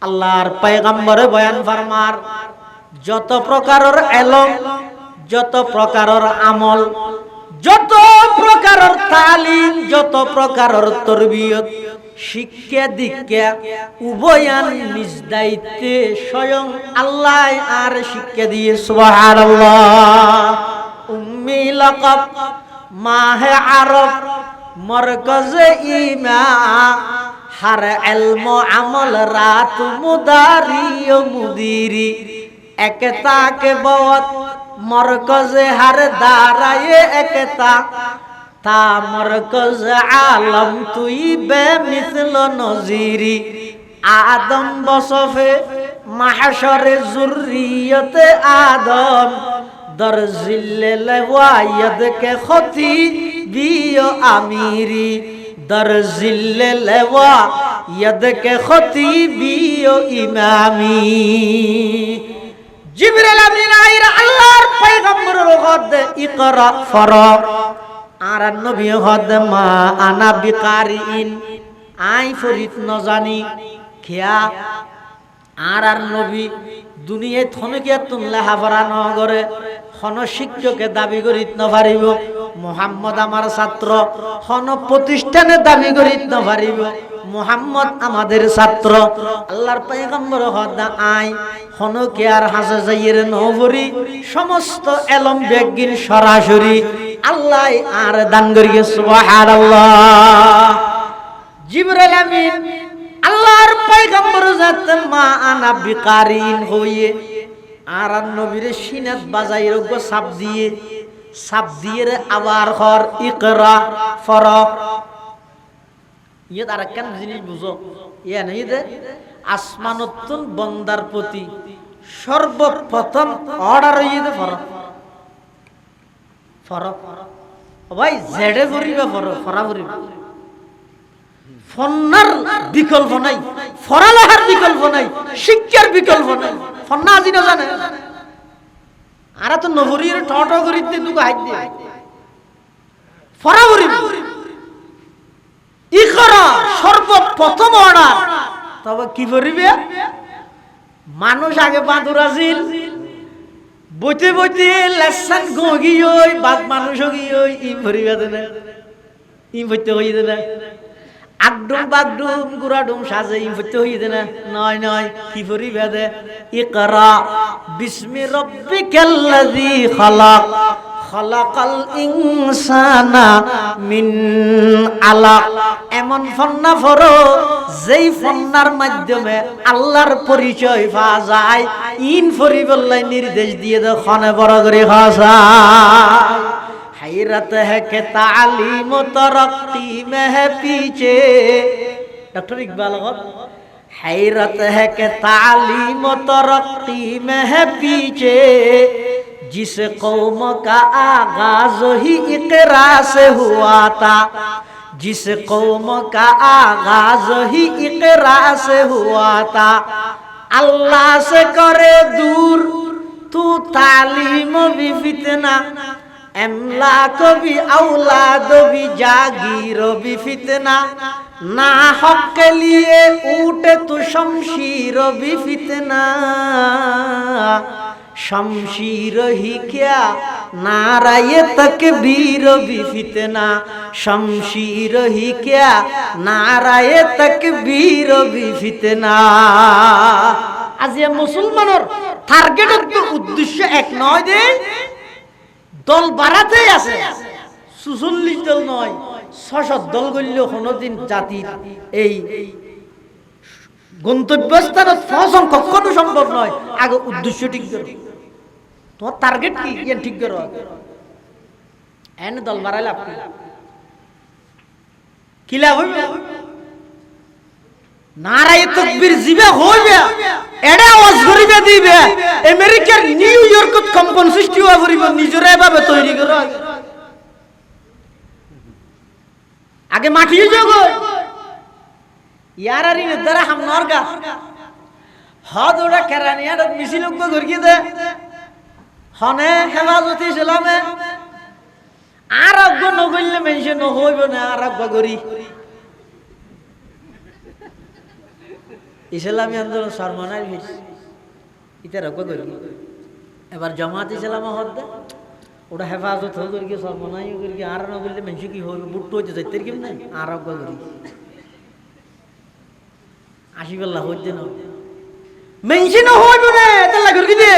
আল্লাহর পয়গম্বরে বয়ান ফরমার যত প্রকারের ইলম, যত প্রকারের আমল, যত প্রকারের তালিম, যত প্রকারের তরবিয়ত, শিক্ষা দীক্ষা উভয়ান নিজ দায়িত্বে স্বয়ং আল্লাহ আর শিক্ষা দিয়ে। সুবহানাল্লাহ। উম্মি লাকাব মাহে আরব মরকজে ইমা হার ইলম আমল রাত মুদারি ও মুদিরি একতা কে বহুত মরকজে হর দারায়ে একতা তা মরকজ আলম তুই বে মিসল নজিরি আদম বসফে মাহশরে জুররিয়তে আদম দর জিল্লে লওয়ায়দ কে খতি বিও আমিরি দর জিল্লে লওয়ায়দ কে খতি বিও ইমামি। জিবরিল আমিন আইরা আল্লাহর পয়গম্বরের হদ ইকরা ফরা আর নবী হদ মা আনা বিকারিন আই ফরিত ন জানি খেয়া আর নবী দুনিয়ায় থনকিয়া তুমলা হাফরা ন করে হন শিক্ষকে দাবি করিত ন পারিব মুহাম্মদ আমার ছাত্র, হন প্রতিষ্ঠানে দাবি করিত ন পারিব মুহাম্মদ আমাদের ছাত্র। আল্লাহর পয়গম্বর হদা আই হন কে আর হাসে যাইয়ের নভরি সমস্ত এলম বেগিন সরাসরি আল্লাহ আর দান করিয়ে। সুবহানাল্লাহ। জিবরিল আমিন আল্লাহর পয়গম্বর জাত মা আনা বিকারিন হইয়ে আর নবীর সিনাত বাজাই রোগ সাপ দিয়ে আবার হর ইকরা ফরক ইয়ে আর কেন জিনিস বুঝো ইয়ে নেই দে আসমানতুন বন্দার প্রতি সর্বপ্রথম অর্ডার হইয়ে দে ফরক ফরক ভাই জেডে ভরিবে ফরক ফরা ভরিবে ফন্নার বিকল্প নাই, ফরালেখার বিকল্প নাই, শিক্ষার বিকল্প নাই। ফন্না আজি না জানে আর তো নভরির ট করিতে দুগো হাত দিয়ে ফরা ভরিবে ইকরা সর্বপ্রথম অর্ডার। তবে কি ভরিবে মানুষ আগে বাঁদুর আছিল বইতে বইতে লেসান গগি ওই বাদ মানুষ গি ওই ই ভরিবে দেনা ই বইতে হই দেনা আগডুম বাগডুম গুড়াডুম সাজে ই বইতে হই দেনা নয় নয় কি ভরিবে দে ইকরা বিসমি রাব্বিকাল্লাযী খালাক খালাকাল ইনসানা মিন আলাক। এমন ফন্না ফরো যেই ফন্নার মাধ্যমে আল্লাহর পরিচয় পাওয়া যায়। ইন ফরিবল্লাই নির্দেশ দিয়ে দে খনে বড় করে খাসা हैरत है कि तालीम तरक्की में है पीछे। डॉक्टर इकबाल हैरत है कि तालीम तरक्की में है पीछे जिस कौम का आगाज ही इकरा से हुआ था, जिस कौम का आगाज ही इकरा से हुआ था। अल्लाह से करे दूर तू तालीम भी फितना, एमलाक भी औलाद भी जागीर भी फितना, ना हक के लिए उठे तो शमशीर भी फितना। शमशीर ही क्या नाराये तकबीर भी फितना, शमशीर ही क्या नाराये तकबीर भी फितना। आज ये मुसलमानों टार्गेट तो उद्देश्य एक नय दे দল বাড়াতে আছে ৪৬ দল নয় ৬০০ দল গল্য কোনদিন জাতির এই গন্তব্যস্থানত পৌঁছানো কখনো সম্ভব নয়। আগে উদ্দেশ্য ঠিক করো, তোমার টার্গেট কি ইয়ান ঠিক করো। এন দল বাড়াইলে আপনি কি লাভ হইবে? নারায়ে তাকবীর জিবে হইবে এডা আওয়াজ করিবে দিবে। আমেরিকার নিউ ইয়র্কত কম্পন সৃষ্টি হওয়া করিব নিজরে ভাবে তৈরি করো। আগে মাটি যোগ ইয়ার আরি নেদারা হামনার গা হদ ওরা কেরানিয়া মিছিল গড়িয়ে দে হনে হেফাজতে ইসলামে আর অজ্ঞ নগরলে মেনশন হইব না আর অজ্ঞ করি ইসলামী আন্দোলন সরমনাই ভিস ইতে রকম করি এবার জামাত ইসলাম হদ্দে ওটা হেফাজত হোক করি সরমনাই করি আর না বললে মানুষ কি হবে বুট্টু হচ্ছে যাইতে কি না আর রকম করি আশিবাল্লাহ হচ্ছে না মেনশি না হইব না তাহলে করি দে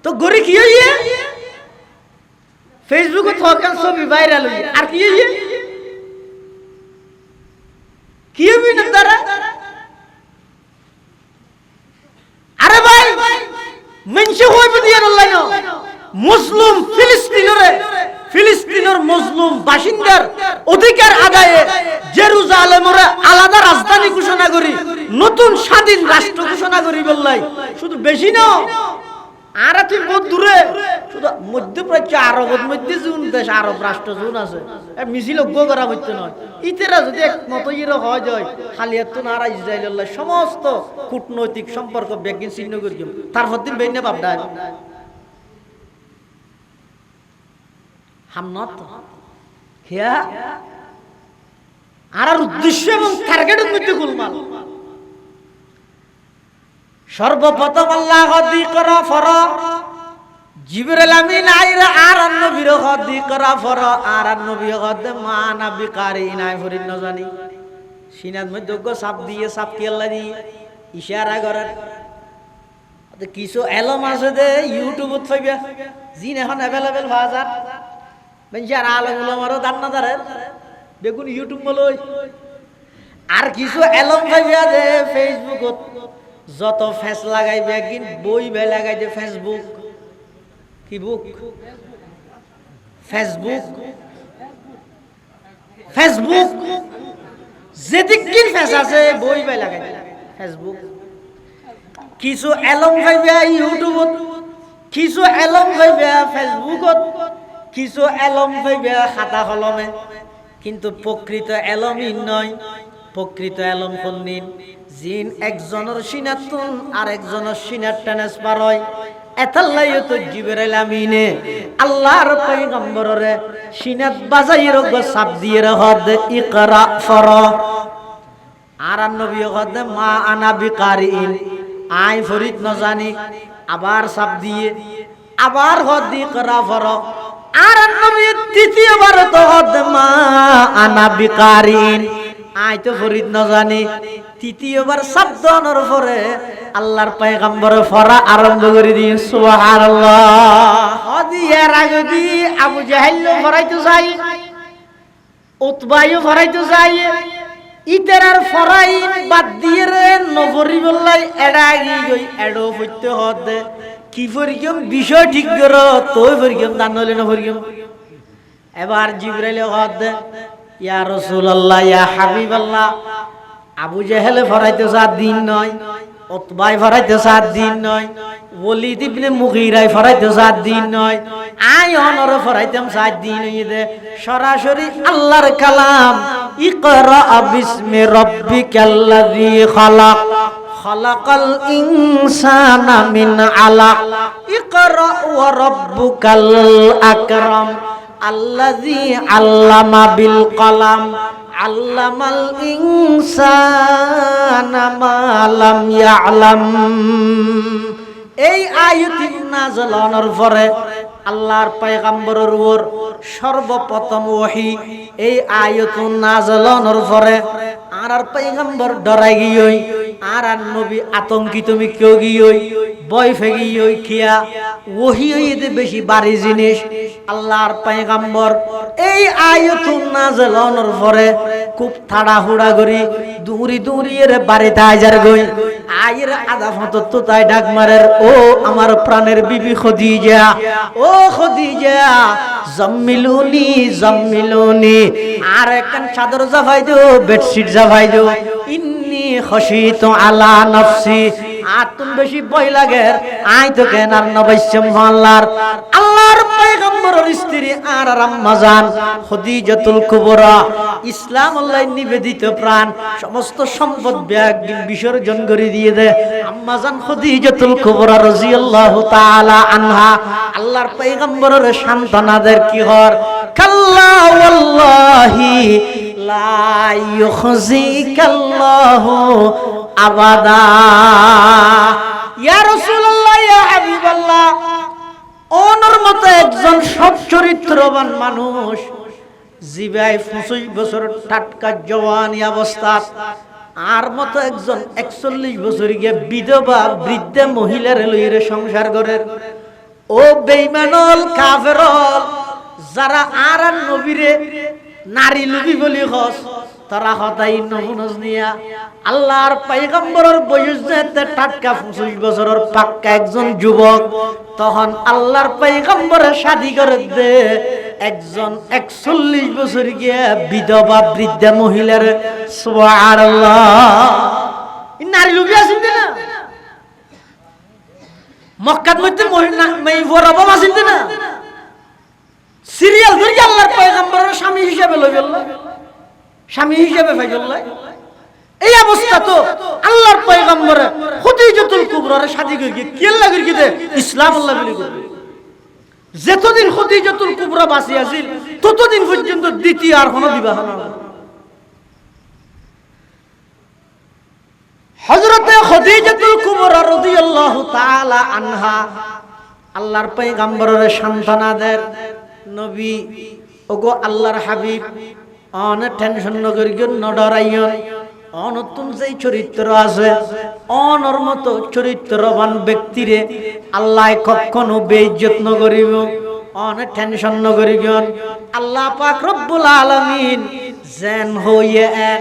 তো গরি কি হইয়ে ফেসবুকে থকান ছবি ভাইরাল হইয়ে আর কি হইয়ে কি হবি না তারা আরে ভাই মেনশি হইব দিয়ে আল্লাহ না মুসলিম ফিলিস্তিনের মুসলিম বাসিন্দার অধিকার আদায়ে জেরুজালেমের আলাদা রাজধানী ঘোষণা করি নতুন স্বাধীন রাষ্ট্র ঘোষণা করি বললাই শুধু বেশি না আর তুই বহুত দূরে শুধু মধ্যপ্রাচ্য আরবের মধ্যে জুন দেশ আরব রাষ্ট্র জুন আছে মিছিল করা হচ্ছে নয় ইতেরা যদি একমত ইয়ে হয় যায় খালি এত নারা ইসরায়েল সমস্ত কূটনৈতিক সম্পর্ক ব্যাগিন ছিন্ন করি তারপর দিন বেইনে ভাবনা হামনত খেয়া আর উদ্দেশ্য এবং টার্গেটের মধ্যে গোলমাল সর্বপ্রথম আল্লাহ দি করা ফর জিবরাইল আমিন আইরা আর নবীর দি করা ফর আর নবী হদ মা নবী কারি নাই ফরিন না জানি সিনাত মধ্যে গো সাপ দিয়ে সাপ কি আল্লাহ দি ইশারা করেন কিছু এলম আছে দে ইউটিউবত পাইবা জিন এখন अवेलेबल বাজার বেঞ্চার আলম উলামারও দান্না দারের দেখুন ইউটিউব বলই আর কিছু এলম পাইবা দে ফেসবুকত যত ফেস লাগাইবে কিন বই বে লাগাই দে ফেসবুক কি বুক ফেসবুক যেদিক কিন ফেস আছে বই বে লাগাই দে ফেসবুক কিছু এলম পাইবে ইউটিউবত কিছু এলম পাইবে ফেসবুকত কিছু এলম পাইবে খাতা কলমে কিন্তু প্রকৃত এলমই নয় প্রকৃত এলম কোনদিন জিন একজনের সিনাতুন আর একজনের সিনাত ট্রান্সফার হয় এতাল্লাইও তো জিবরাইল আমিনে আল্লাহর পয়গম্বররে সিনাত বাজাইর গো সাপ দিয়ে হদ ইকরা ফর আর নবী হদ মা আনা বিকারিন আই ফরিদ ন জানি আবার সাপ দিয়ে আবার হদ ইকরা ফর আর নবী তৃতীয়বার তো হদ মা আনা বিকারিন আই তো ফরিদ ন জানি তৃতীয়বার শব্দনের পরে আল্লাহর পয়গম্বর ফরা আরম্ভ করে দিন সুবহানাল্লাহ হদিয়ার আগে দি আবু জাহেল ফরাইতে চাই উতবাইও ফরাইতে চাই ইতেরার ফরাই বাদ দিয়ে রে নফরি বললাই এডা গই গই এডো হইতে হদে কি ফরিকম বিষয় ঠিক করো তোই ফরিকম দান হইলে না ফরিকম এবার জিবরাইল হদে ইয়া রাসূলুল্লাহ ইয়া হাবিবাল্লাহ আবু জাহেল ফরাইতে 7 দিন নয় উতবাই ফরাইতে 7 দিন নয় ওয়ালিদ ইবনে মুগীরাই ফরাইতে 7 দিন নয় আই অনর ফরাইতাম 7 দিন হইতে সরাসরি আল্লাহর কালাম ইকরা বিসমি রাব্বিকাল্লাযী খালাক খালাকাল ইনসানা মিন আলাক ইকরা ওয়া রাব্বুকাল আকরাম আল্লাযী আল্লামা বিল কলাম আল্লামাল ইনসানা মা লাম ইয়ালাম এই আয়াতটি নাযিল হওয়ার পরে আল্লাহর পয়গম্বরের উপর সর্বপ্রথম ওহী এই আয়াত নাযিল হওয়ার পরে আর পয়গম্বর ডরাই গিয়ে আর নবী আতঙ্কিত কেউ গিয়ে ভয় ফেগি খিয়া ওহী হইতে বেশি বাড়ি জিনিস আল্লাহর পয়গম্বর এই আয়াত নাযিল হওয়ার পরে খুব তাড়াহুড়া করি দৌড়ি দৌড়িয়ে বাড়িতে আইজার গই আয়ের আধা ফতত তো তাই ডাক মারের ও আমার প্রাণের বিবি খদিজা ও খদিজা জাম্মিলুনি জাম্মিলুনি আর একখান চাদর জাফাই দিও বেডশিট জাফাই দিও ইন্নী খশিতু আলা নফসি আর তুমি বেশি ভয় লাগে আই তো কেন আর নবৈশ্যম আল্লাহর আল্লাহর পয়গম্বরের স্ত্রী আর আম্মা জান খদিজাতুল কুবরা ইসলাম আল্লাহ নিবেদিত প্রাণ সমস্ত সম্পদ ব্যাগ বিসর্জন করে দিয়ে দে আম্মা জান খদিজাতুল কুবরা রাদিয়াল্লাহু তাআলা আনহা আল্লাহর পয়গম্বরের সন্তানাদের কি হর কাল্লা ওয়াল্লাহি লা ইউখজিকাল্লাহু আবাদা। ইয়া রাসূলুল্লাহ, ইয়া হাবিবাল্লাহ, ওনার মতো একজন সৎ চরিত্রবান মানুষ জীবায় 25 বছর টাটকা জওয়ানি অবস্থা, আর মতো একজন 41 বছর গিয়ে বিধবা বৃদ্ধা মহিলার লইরে সংসার করেন। ও বেঈমানল কাফেরল, যারা আর নবীরে নারী লুবি বলি হস, তারা হতাই নহুনজ নিয়া আল্লাহর পয়গম্বরের বয়স যেতে টাটকা 25 বছরের পাক্কা একজন যুবক, তখন আল্লাহর পয়গম্বরে শাদী করে দে একজন 41 বছর গিয়া বিধবা বৃদ্ধা মহিলার। সুবহানাল্লাহ, নারী লুবি আছেন না মক্কার মধ্যে মেয়ে বরাবো আছেন না, সিরিয়াল ধরে আল্লাহর পয়গম্বরের স্বামী হিসেবে লই বলল, স্বামী হিসেবে ফাইজল। এই অবস্থা তো আল্লাহর পয়গম্বরের খদিজাতুল কুবরার শাদী করে গিয়ে কি লাগি গিয়ে ইসলাম আল্লাহ বলি করবে। যতদিন খদিজাতুল কুবরা বাঁচি আছিল ততদিন পর্যন্ত দ্বিতীয় আর কোনো বিবাহ না। হযরতে খদিজাতুল কুবরা রাদিয়াল্লাহু তাআলা আনহা আল্লাহর পয়গম্বরের সন্তানাদের নবী, ওগো আল্লাহর হাবিব, অনেক টেনশন নগর নডরাইয়ন, অনতুন যেই চরিত্র আছে অনর মতো চরিত্রবান ব্যক্তিরে আল্লাহ কখনো বেইজ্জত নগরিব, অনেক টেনশন নগরিগন। আল্লাহ পাক রব্বুল আলামিন যেন হইয়ে এন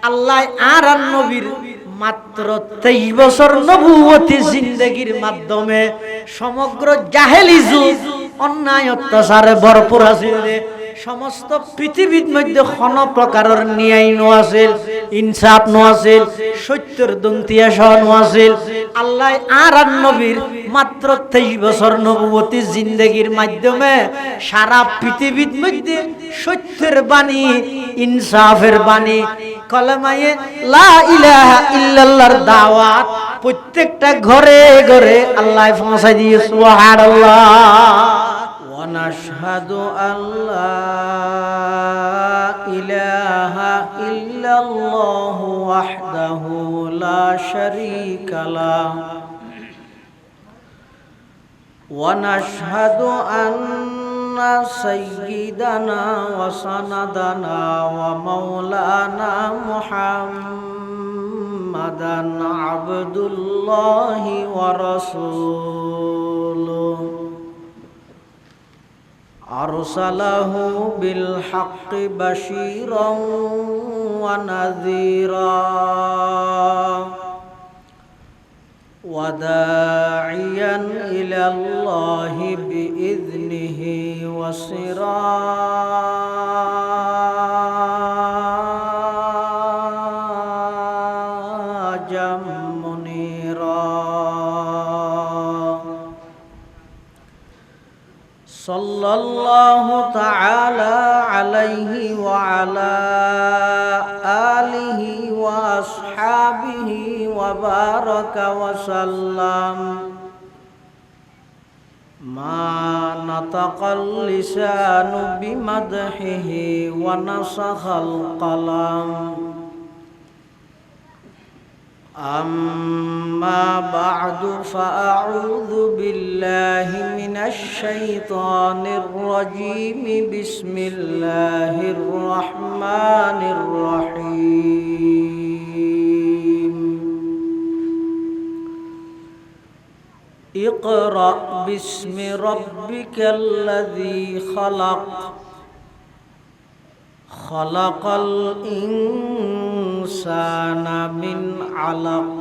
আল্লাহ আর নবীর মাত্র 23 বছর নবুয়তি জিন্দেগির মাধ্যমে সমগ্র জাহেলি যুগ অন্যায় অত্যাচারে ভরপুর আছিল। সমস্ত পৃথিবীর মধ্যে কোন প্রকারের ন্যায় নো আছিল, ইনসাফ নো আছিল, সত্যের দন্তিয়া নো আছিল। আল্লাহ আর নবীর মাত্র 23 বছর নবুয়তি জিন্দেগির মাধ্যমে সারা পৃথিবীর মধ্যে সত্যের বাণী, ইনসাফের বাণী, কলেমায়ে লা ইলাহা ইল্লাল্লাহর দাওয়াত প্রত্যেকটা ঘরে ঘরে আল্লাহ পৌঁছায় দিয়ে। সুবহানাল্লাহ। ওয়া নাশহাদু আল্লা ইলাহা ইল্লাল্লাহু ওয়াহদাহু লা শারীকা লাহু ওয়া নাশহাদু আন্না সাইয়্যিদানা ওয়া সানাদানা ওয়া মাওলানা মুহাম্মাদান আবদুল্লাহি ওয়া রাসূলুহু আরসালাহু বিল হাক্কি বাশীরান ওয়া নাযীরা ওয়া দাঈয়ান ইলাল্লাহি বিইذনিহি ওয়া সিরাজাম মুনীরা। সাল্লাল্লাহু তাআলা আলাইহি ওয়া আলা আলিহি ওয়া আসহাবিহি ওয়া বারাকা ওয়া সাল্লাম। মা নাতাকাল লিসানু বিমাদহিহি ওয়া নাসাখাল কলাম। أما بعد فأعوذ بالله من الشيطان الرجيم. بسم الله الرحمن الرحيم. اقرأ باسم ربك الذي خلق خلق الإنسان من علق.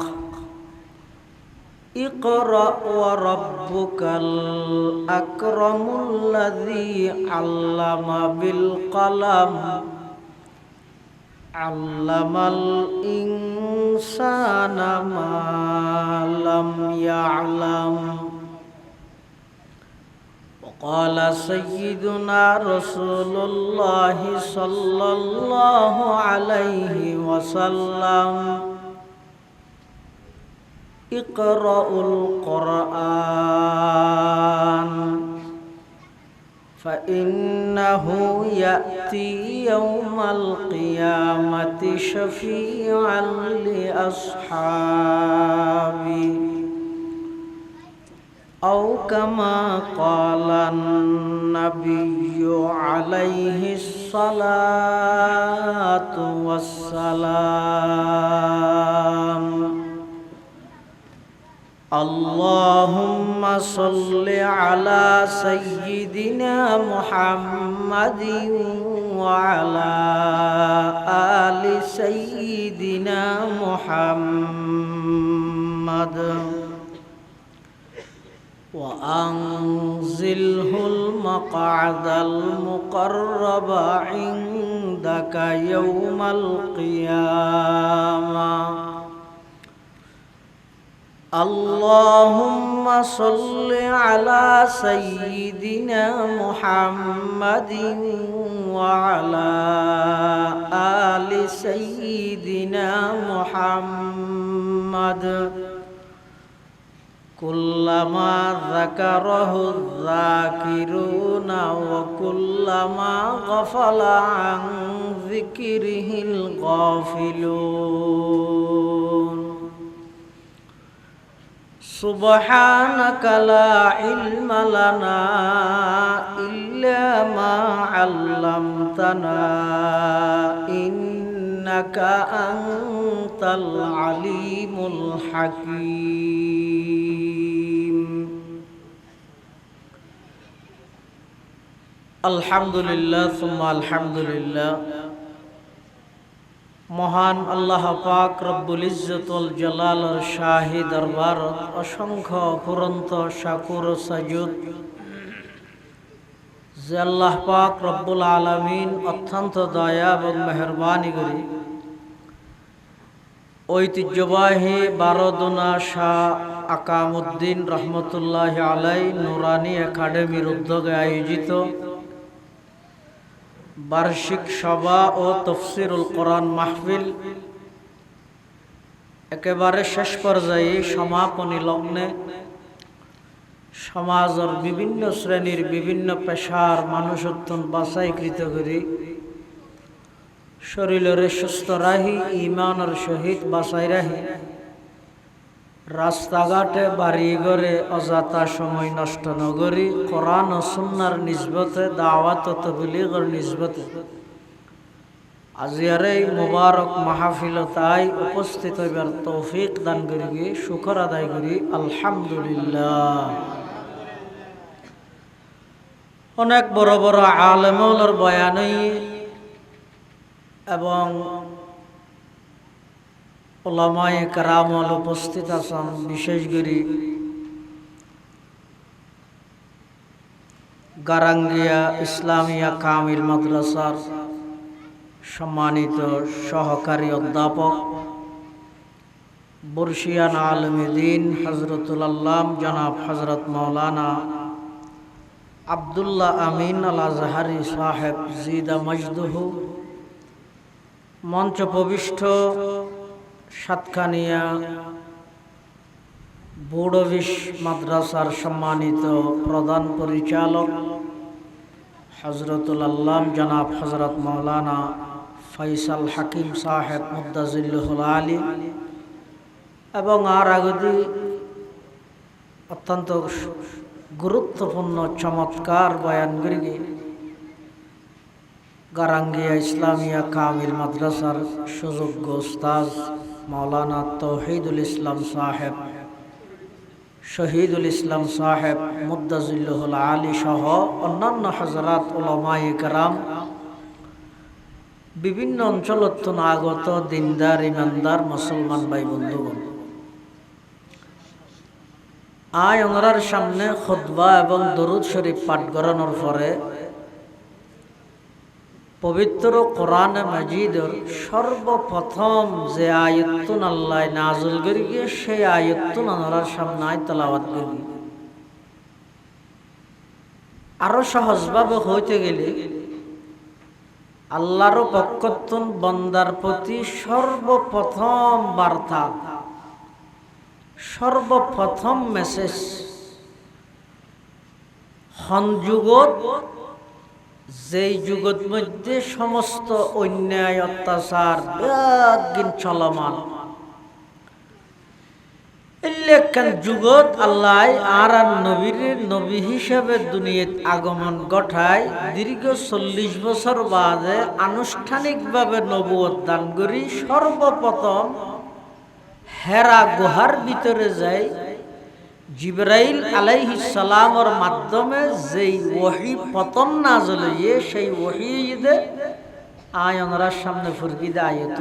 اقرأ وربك الأكرم الذي علم بالقلم علم الإنسان ما لم يعلم. قال سيدنا رسول الله صلى الله عليه وسلم اقرأوا القرآن فإنه يأتي يوم القيامة شفيعا لأصحابه أو كما قال النبي عليه الصلاة والسلام اللهم صل على سيدنا محمد وعلى آل سيدنا محمد وأنزله المقعد المقرب عندك يوم القيامة اللهم صل على سيدنا محمد وعلى آل سيدنا محمد كلما ذكره الذاكرون وكلما غفل عن ذكره الغافلون سبحانك لا علم لنا إلا ما علمتنا إنك أنت العليم الحكيم الحمد لله ثم الحمد لله মহান আল্লাহ পাক রব্বুল ইজ্জতুল জালালের শাহী দরবার অসংখ্য অফুরন্ত শাকুর ও সাজুদ যে আল্লাহ পাক রব্বুল আলামিন অত্যন্ত দয়া এবং মেহেরবানি করে ঐতিহ্যবাহী বারোদোনা শাহ আকামউদ্দিন রহমতুল্লাহ আলাই নুরানি একাডেমির উদ্যোগে আয়োজিত বার্ষিক সভা ও তফসিরুল কোরআন মাহফিল একেবারে শেষ পর্যায়ে সমাপনী লগ্নে সমাজের বিভিন্ন শ্রেণীর বিভিন্ন পেশার মানুষত্বন বাছাইকৃত করে শরীরের সুস্থ রাহি ইমানের সহিত বাছাই রাহি রাস্তাঘাটে বাড়ি ঘরে অযথা সময় নষ্ট নগরী কোরআন ও সুন্নাহর নিসবতে দাওয়াত ও তাবলীগের নিসবতে আজিয়ার এই মুবারক মাহফিলতায় উপস্থিত হইবার তৌফিক দান করি শুকর আদায় করি আলহামদুলিল্লাহ। অনেক বড় বড় আলেমুলের বয়ানই এবং উলামায়ে কেরামল উপস্থিত আছেন। বিশেষ করে গারাঙ্গিয়া ইসলামিয়া কামিল মাদ্রাসার সম্মানিত সহকারী অধ্যাপক বর্ষিয়ান আলেমে দ্বীন হযরতুল আল্লাম জনাব হযরত মাওলানা আব্দুল্লাহ আমিন আল আজহারি সাহেব জিদা মজদুহু, মঞ্চ প্রবিষ্ট সাতখানিয়া বুড়বিশ মাদ্রাসার সম্মানিত প্রধান পরিচালক হযরতুল আল্লাম জনাব হযরত মাওলানা ফয়সাল হাকিম সাহেব মুদ্দাজিল্লুহুল আলী এবং আর আগদি অত্যন্ত গুরুত্বপূর্ণ চমৎকার বয়ানগুলি গারাঙ্গিয়া ইসলামিয়া কামিল মাদ্রাসার সুযোগ্য উস্তাদ মাওলানা তৌহিদুল ইসলাম সাহেব, শহীদুল ইসলাম সাহেব মুদ্দাজিল্লুহুল আলী সহ অন্যান্য হযরত উলামায়ে কেরাম, বিভিন্ন অঞ্চলত আগত দিনদার ইমানদার মুসলমান ভাই বন্ধুগণ, আয় ওনার সামনে খুতবা এবং দরুদ শরীফ পাঠ করানোর পরে পবিত্র কোরআন মাজিদের সর্বপ্রথম যে আয়াতুন আল্লাহ নাযিল করে গিয়ে সেই আয়াতুন ওনার সামনে তেলাওয়াত করি। আরো সহজভাবে হইতে গেলে আল্লাহর পক্ষতুন বান্দার প্রতি সর্বপ্রথম বার্তা, সর্বপ্রথম মেসেজ সংযোগত যেই যুগত মধ্যে সমস্ত অন্যায় অত্যাচার একদিন চলমান, এলেখান যুগত আল্লাহ আর নবীর নবী হিসাবে দুনিয়াত আগমন ঘটায়। দীর্ঘ 40 বছর বাদে আনুষ্ঠানিকভাবে নবুয়ত দান করি সর্বপ্রথম হেরা গুহার ভিতরে যায়। জিবরাইল আলাইহিস সালামের মাধ্যমে যেই ওহী প্রথম নাযিল হয়ে সেই ওহীতে আয়ানরা সামনে ফুরকিদে আয়াত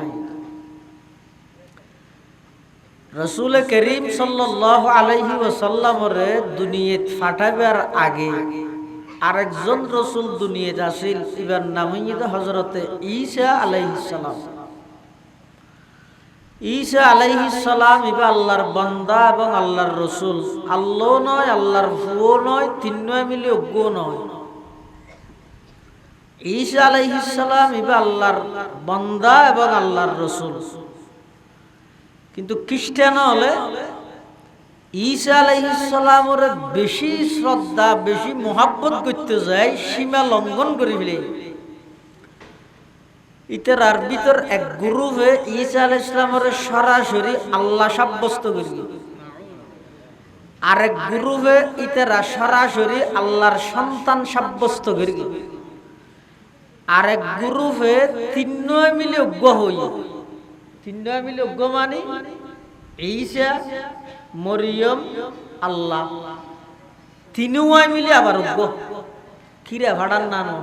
রাসূল করিম সাল্লাল্লাহু আলাইহি ওয়াসাল্লামের দুনিয়াত ফাটাবার আগে আরেকজন রাসূল দুনিয়াত আসিল, ইবার নাম হইছে হযরতে ঈসা আলাইহিস সালাম। ঈসা আলাইহিস সালাম ইবা আল্লাহর বান্দা এবং আল্লাহর রাসূল। আল্লাহ নয়, আল্লাহর ফুও নয়, তিন নয় মিলে অজ্ঞ নয়। ঈসা আলাইহিস সালাম ইবা আল্লাহর বান্দা এবং আল্লাহর রাসূল। কিন্তু খ্রিস্টান হলে ঈসা আলাইহিস সালামের বেশি শ্রদ্ধা, বেশি মোহাব্বত করতে যায়, সীমা লঙ্ঘন করে ফেলে। ইতার ভিতর এক গ্রুপে ঈসা আলাইহিস সালামের সরাসরি আল্লাহ সাব্যস্ত করি, আরেক গ্রুপে ইতারা সরাসরি আল্লাহর সন্তান সাব্যস্ত করি, আরেক গ্রুপে তিনজনে মিলে অজ্ঞ হই। তিনজনে মিলে অজ্ঞ মানে ঈসা, মরিয়ম, আল্লাহ, তিনজনে মিলে আবার অজ্ঞ। কিরা ভাড়ার নানো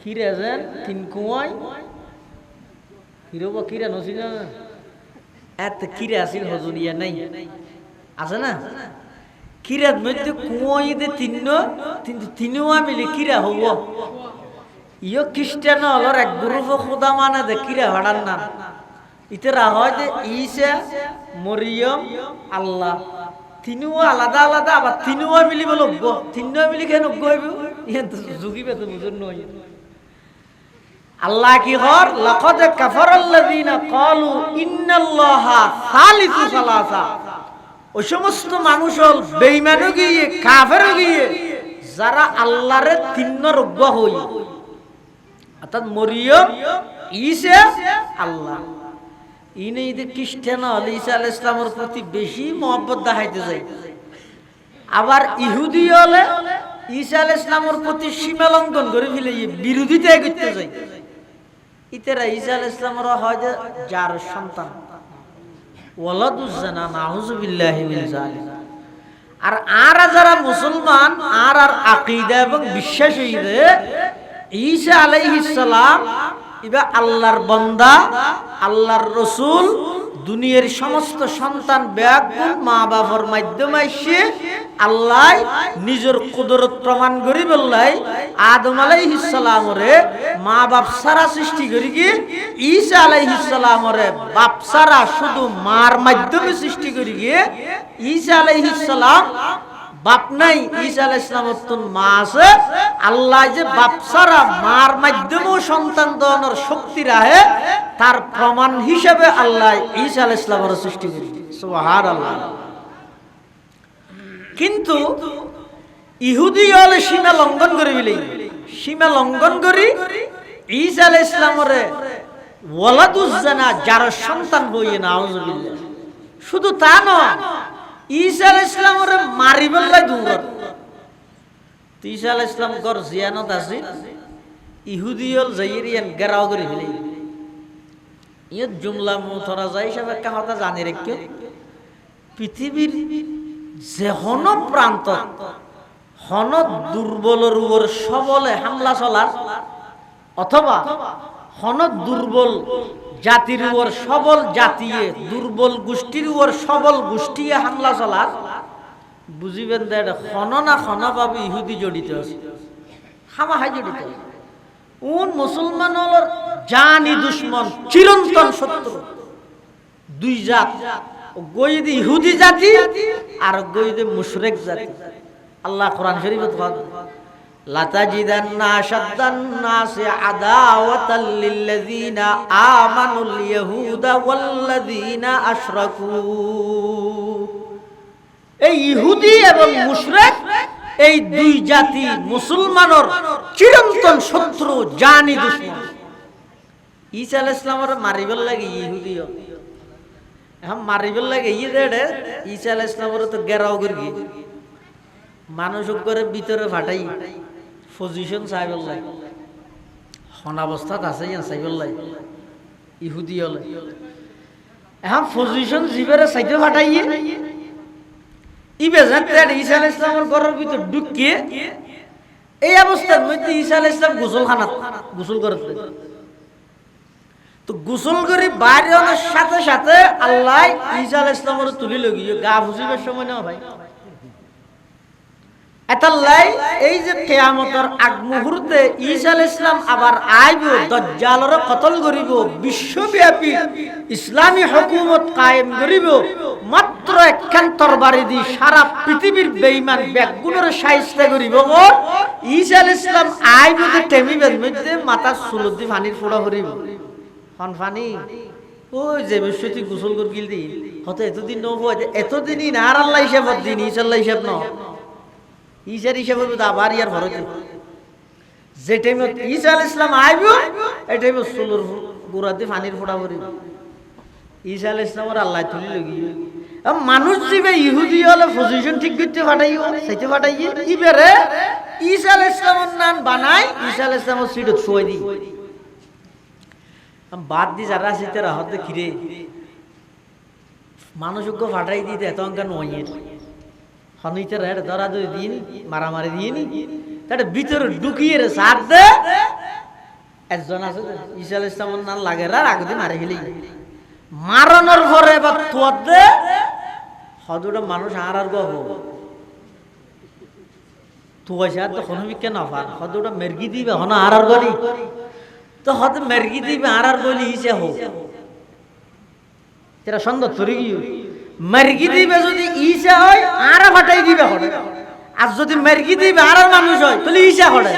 কিরা যেন তিন কুয়াই হিরো কিরা নছিল না, এত কিরা আসিল হজুরিয়া নাই আছে না। কিরাত মধ্যে কুয়াইতে তিনজনে মিলে কিরা হব। ইয় খ্রিস্টান হলর এক গ্রুপ খোদা মানে দে কিরা ভাড়ার নাম। ইতারা হয় যে ঈসা, মরিয়ম, আল্লাহ তিনও আলাদা আলাদা, আবার তিনও মিলি বলো তিনও মিলি কেন হইব যুগিবে তো বুঝুন নয়। আল্লাহ কি হর লাকাদ কাফারাল্লাযিনা ক্বালু ইন্নাল্লাহা সালিসু সালাসা। ওই সমস্ত মানুষ হল বেঈমান গিয়ে কাফের গিয়ে যারা আল্লাহরে তিনর অজ্ঞ হই, অর্থাৎ মরিয়ম, ঈসা, আল্লাহ। ইনি ঈদে খ্রিস্টান হল ঈসা আলাইহিস সালামের প্রতি বেশি মহব্বত দেখাইতে যায়। আবার ইহুদি হলে ঈসা আলাইহিস সালামের প্রতি সীমা লঙ্ঘন করে ফেলে বিরোধিতা করতে যায়। ইতারা ঈসা আলাইহিস সালামের হয় যে যার সন্তান ওয়ালাদুজ জানা, নাউযু বিল্লাহি মিন যালিক। আর যারা মুসলমান আর আকীদা এবং বিশ্বাস হইছে ঈসা আলাইহিস সালাম ইবা আল্লাহর বান্দা, আল্লাহর রাসূল, দুনিয়ার সমস্ত সন্তান ব্যাকুল মা বাবার মাধ্যমে এসে আল্লাহ নিজের কুদরত প্রমাণ করি বললাই আদম আলাইহিস সালামরে মা বাপ সারা সৃষ্টি করি কি ঈসা আলাইহিস সালামরে বাপ সারা শুধু মার মাধ্যমে সৃষ্টি করি গিয়ে ঈসা আলাইহিস সালাম বাপ নাই। ঈসা আলাইহিস সালামের তো মা আছে। আল্লাহ যে বাপ সারা মার মাধ্যমেও সন্তান দেওয়ার শক্তি রাখে, তার প্রমাণ হিসেবে আল্লাহ ঈসা আলাইহিস সালামের সৃষ্টি করি। সুবহানাল্লাহ। কিন্তু ইহুদি হলে সীমা লঙ্ঘন করে ফেলে, সীমা লঙ্ঘন করি ঈসা আলাইহিস সালামের ওয়ালাদুজ জানা, যার সন্তান বইয়ে নাউযু বিল্লাহ। শুধু তা নয়, ঈসা আলাইহিস সালামের মারি বললাই দূর। ঈসা আলাইহিস সালাম গর জিয়ানত আছে, ইহুদি হল যাইরিয়ান গেরাও করে ফেলে। ইয়ে জুমলা মুতরা যায় হিসাবে কথা জানি রেখে পৃথিবীর যে হন প্রান্ত হন দুর্বলের উপর সবলে হামলা চলার, অথবা হন দুর্বল জাতির উপর সবল জাতিয়ে, দুর্বল গোষ্ঠীর উপর সবল গোষ্ঠীয়ে হামলা চলার, বুঝিবেন যে হন না হন ভাবে ইহুদি জড়িত আছে, হামাহাই জড়িত আছে। উন মুসলমান হল জানি দুশ্মন, চিরন্তন শত্রু। দুই জাত, গইদে ইহুদি জাতি আর গইদে মুশরিক জাতি। আল্লাহ কোরআন শরীফত বলেন লাতাজিদান্না আশাদ্দান নাসি আদাওয়াতাল লিল্লাযিনা আমানুল ইয়াহুদা ওয়াল্লাযিনা আশরাকু। এই ইহুদি এবং মুশরিক এই দুই জাতি মুসলমানের চিরন্তন শত্রু, জানি দুশমন। ঈসা আলাইহিস সালামের মারিবার লাগে ইহুদিও, এখন মারিবার লাগে ইয়েদের ঈসা আলাইহিস সালামের তো গেরাও গিরগি মানুষ করে ভিতরে ফাটাই পজিশন চাইবার লাগে, অনাবস্থাত আছে চাইবার লাগে ইহুদি হলে। এখন পজিশন জিবের চাইতে ফাটাইয়ে ইবেজান ঈসা আলাইহিস সালামের ঘরের ভিতর ঢুকিয়ে এই অবস্থার মধ্যে ঈসা আলাইহিস সালাম গোসলখানাত গোসল করতে, তো গোসল করে বাইরে আনার সাথে সাথে আল্লাহ ঈসা আলাইহিস সালামের তুলি লগিয়ে গা ফুসিবার সময় না ভাই এতাল্লাই এই যে কিয়ামতের আগ মুহূর্তে ঈসা আলাইহিস সালাম আবার আইব, দাজ্জালরে কতল করিব, বিশ্বব্যাপী ইসলামী হুকুমত কায়েম করিব, মাত্র একখান তরবারি দি সারা পৃথিবীর বেঈমান বেগুনরে শায়েস্তা করিব। ঈসা আলাইহিস সালাম আইব যে টেমিবের মধ্যে মাথা সুলুদি পানির ফোড়া করিব, হন পানি ওই যে বিশ্বতি গোসল করে গিল দি হতে এতদিন নব এতদিনই না, আর আল্লাহ হিসাব দিন ঈসা আল্লাহ হিসাব ন ঈসার হিসাবে আবার ইয়ার ভরত যে টাইমে ঈসা আলাইহিস সালাম আইব এই টাইমে সুলুর গুড়াতে পানির ফোঁটা করিব। ঈসা আলাইহিস সালামের আল্লাহ তুলি লগি মানুষ দিবে ইহুদি হলে পজিশন ঠিক করতে ফাটাইও সেইতে ফাটাইয়ে ইবেরে ঈসা আলাইহিস সালামের নাম বানাই ঈসা আলাইহিস সালামের সিটত শুয়াই দি বাদ দি যারা আসিতে রাহতে খিরে মানুষকে ফাটাই দিতে এত অঙ্কা নয় হনিতে রেড ধরা দুই দিন মারামারি দিয়ে নি তার ভিতরে ঢুকিয়ে রে সার দে একজন আছে ঈসা আলাইহিস সালামের নাম লাগে আর আগে মারে ফেলি মারানোর পরে এবার তোয়ার দে হদুটা মানুষ আর আর গহ তুয়াইছে তো কোনো বিকে না ফার হদুটা মেরগি দিবে হন আর আর গলি তো হদ মেরগি দিবে আর আর গলি ঈসা হোক তেরা সুন্দর তরি গিয়ে মার্গি দিবে যদি ঈসা হয় আর ফাটাই দিবে হড়ে, আর যদি মার্গি দিবে আর মানুষ হয় তাহলে ঈসা হড়ে।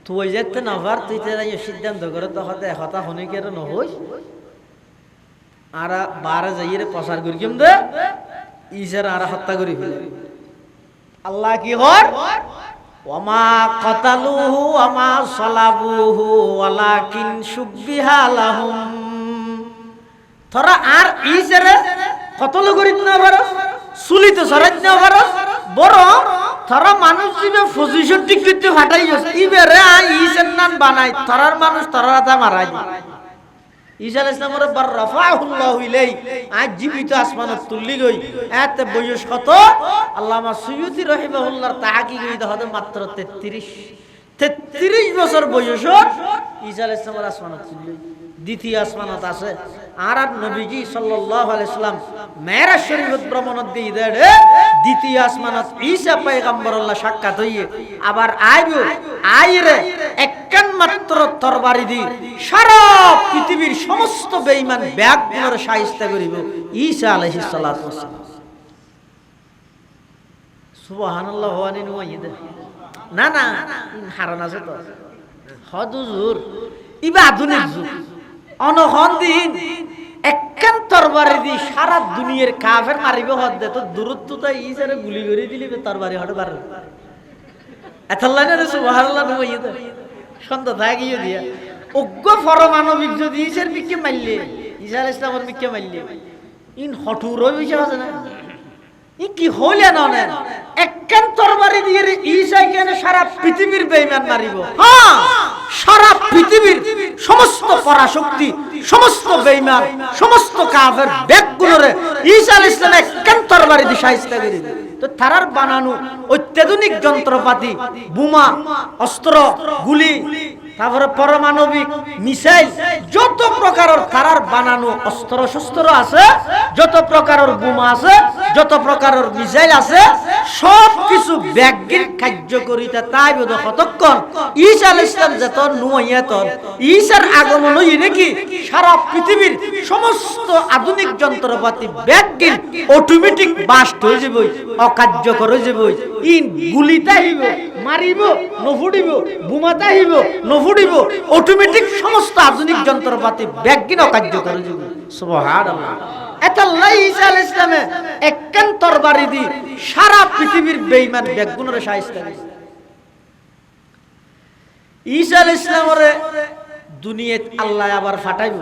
তুই যেতে না পার তুই তেরা সিদ্ধান্ত করে তো হতে হতা হনে কেন নহই আর বারে যাইয়ে প্রচার করি কেম দে ঈসার আর হত্যা করি ফেলে। আল্লাহ কি হর ওমা কতালুহু ওমা সালাবুহু ওয়ালাকিন শুববিহা লাহুম, তোরা আর ঈসারে কতল করিত না পারস চুলিতে সরাইত না পারস বরং তোরা মানুষ দিবে পজিশন ঠিক করতে ফাটাই ইবেরে ঈসার নাম বানাই তোরার মানুষ তোরা তা মারাই ঈসা আলাইহিস সালামের বার রাফাহুল্লাহু ইলাই আজ জীবিত আসমানত তুললি গই এত বয়স কত আল্লামা সুয়ুতি রাহিমাহুল্লাহর তাহকিক হইতে হবে মাত্র 33 বছর বয়স ঈসা আলাইহিস সালামের আসমানত তুললি। দ্বিতীয় আসমানত আছে আর নবীজি সাল্লাল্লাহু আলাইহি সাল্লাম মেরাজ শরীফত ভ্রমণত দিয়ে দেড়ে দ্বিতীয় আসমানত ঈসা পয়গম্বর আল্লাহ সাক্ষাৎ হইয়ে আবার আইবো আইরে একখান মাত্র তরবারি দি সারা পৃথিবীর সমস্ত বেঈমান ব্যাগগুলোর শায়েস্তা করিব ঈসা আলাইহিস সালাতু ওয়াসসালাম। সুবহানাল্লাহ ওয়ানি নুয়াইদে না না হারান আছে তো হদুজুর ইবা আধুনিক যুগ অনহন দিন একখান তরবারি দি সারা দুনিয়ার কাফের মারিব হদ দে তো দূরত্ব তো ঈসারে গুলি করে দিলি তরবারি হট বার এতাল্লাহ না সুবহানাল্লাহ নুয়াইদে সন্ধ্যা থাকিয়ে দিয়া অজ্ঞ পরমাণবিক যদি ঈসার বিকে মারলে ঈসা আলাইহিস সালামের বিকে মারলে ইন হঠুর বিষয় আছে না ই কি হইলে না একখান তরবারি দিয়ে ঈসা কেন সারা পৃথিবীর বেঈমান মারিব। হ্যাঁ সারা পৃথিবীর সমস্ত পরাশক্তি সমস্ত বেঈমান সমস্ত কাফের ব্যাগগুলোরে ঈসা আলাইহিস সালাম একখান তরবারি দিয়ে শায়েস্তা করে দিবে। তো তারার বানানো অত্যাধুনিক যন্ত্রপাতি বোমা অস্ত্র গুলি তারপরে পারমাণবিক মিসাইল যত প্রকারের তারার বানানো অস্ত্র শস্ত্র আছে যত প্রকারের বোমা আছে যত প্রকারের মিসাইল আছে সব কিছু ব্যাগির কার্যকরিতা তাই বোধ কতক্ষণ ঈসা আলাইহিস সালাম যত নুয়াইয়াতন ঈসার আগমন হই নাকি সারা পৃথিবীর সমস্ত আধুনিক যন্ত্রপাতি ব্যাগির অটোমেটিক বাস্ট হয়ে যাবে অকার্যকর হয়ে যাবে ইন গুলিতা হইব মারিব নফুড়িব বোমাতা হইব নফুড়িব অটোমেটিক সমস্ত আধুনিক যন্ত্রপাতি ব্যাগিন অকার্যকর হয়ে যাবে। সুবহানাল্লাহ এতাল্লাহ ঈসা আলাইহিস সালামে একখান তরবারি দি সারা পৃথিবীর বেঈমান ব্যাগগুলোরে শায়েস্তা করে ঈসা আলাইহিস সালামরে দুনিয়াত আল্লাহ আবার ফাটাইব,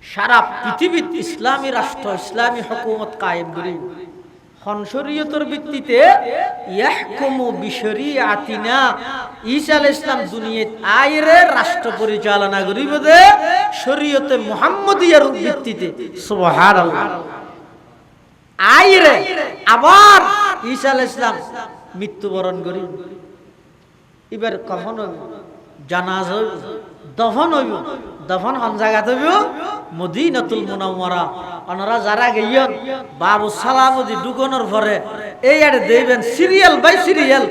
সারা পৃথিবীত ইসলামী রাষ্ট্র ইসলামী হুকুমত কায়েম করিব। শরীয়তের ভিত্তিতে ইয়াহকুমু বিশরিয়াতিনা, ঈসা আলাইহিস সালাম দুনিয়াত আইরে রাষ্ট্র পরিচালনা করিব দে শরীয়তে মুহাম্মদিয়ার ভিত্তিতে। সুবহানাল্লাহ। আইরে আবার ঈসা আলাইহিস সালাম মৃত্যুবরণ করিব। এবার কখন জানাজা হইব, দফন হইব। দফন কোন জায়গাতে হইব? মদিনাতুল মুনাওয়ারা। ওনারা যারা গইয়ন বাবু সালামুদ্দিন ঢুকানোর পরে এই আরে দেবেন সিরিয়াল বাই সিরিয়াল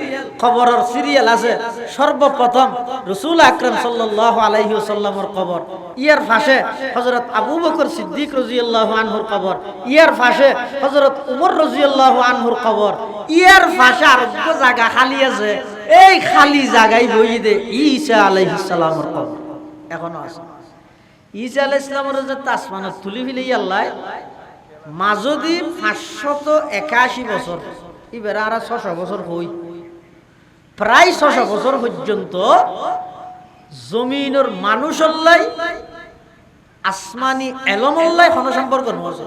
খবরের সিরিয়াল আছে। সর্বপ্রথম রাসূল আকরাম সাল্লাল্লাহু আলাইহি ওয়াসাল্লামের কবর, ইয়ার পাশে হযরত আবু বকর সিদ্দিক রাদিয়াল্লাহু আনহুর কবর, ইয়ার পাশে হযরত উমর রাদিয়াল্লাহু আনহুর কবর, ইয়ার পাশে আর একটা জায়গা খালি আছে। এই খালি জায়গায় বই দে ঈসা আলাইহিস সালামের কবর এখনো আছে। ঈসা আলাইহিস সালামের যে আসমানত তুলি ফেলি আল্লাহ মাজদি 581 বছর, এবারে আর 600 বছর হই, প্রায় 600 বছর পর্যন্ত জমিনের মানুষ আল্লাহ আসমানি এলম আল্লাহ কোন সম্পর্ক নয়।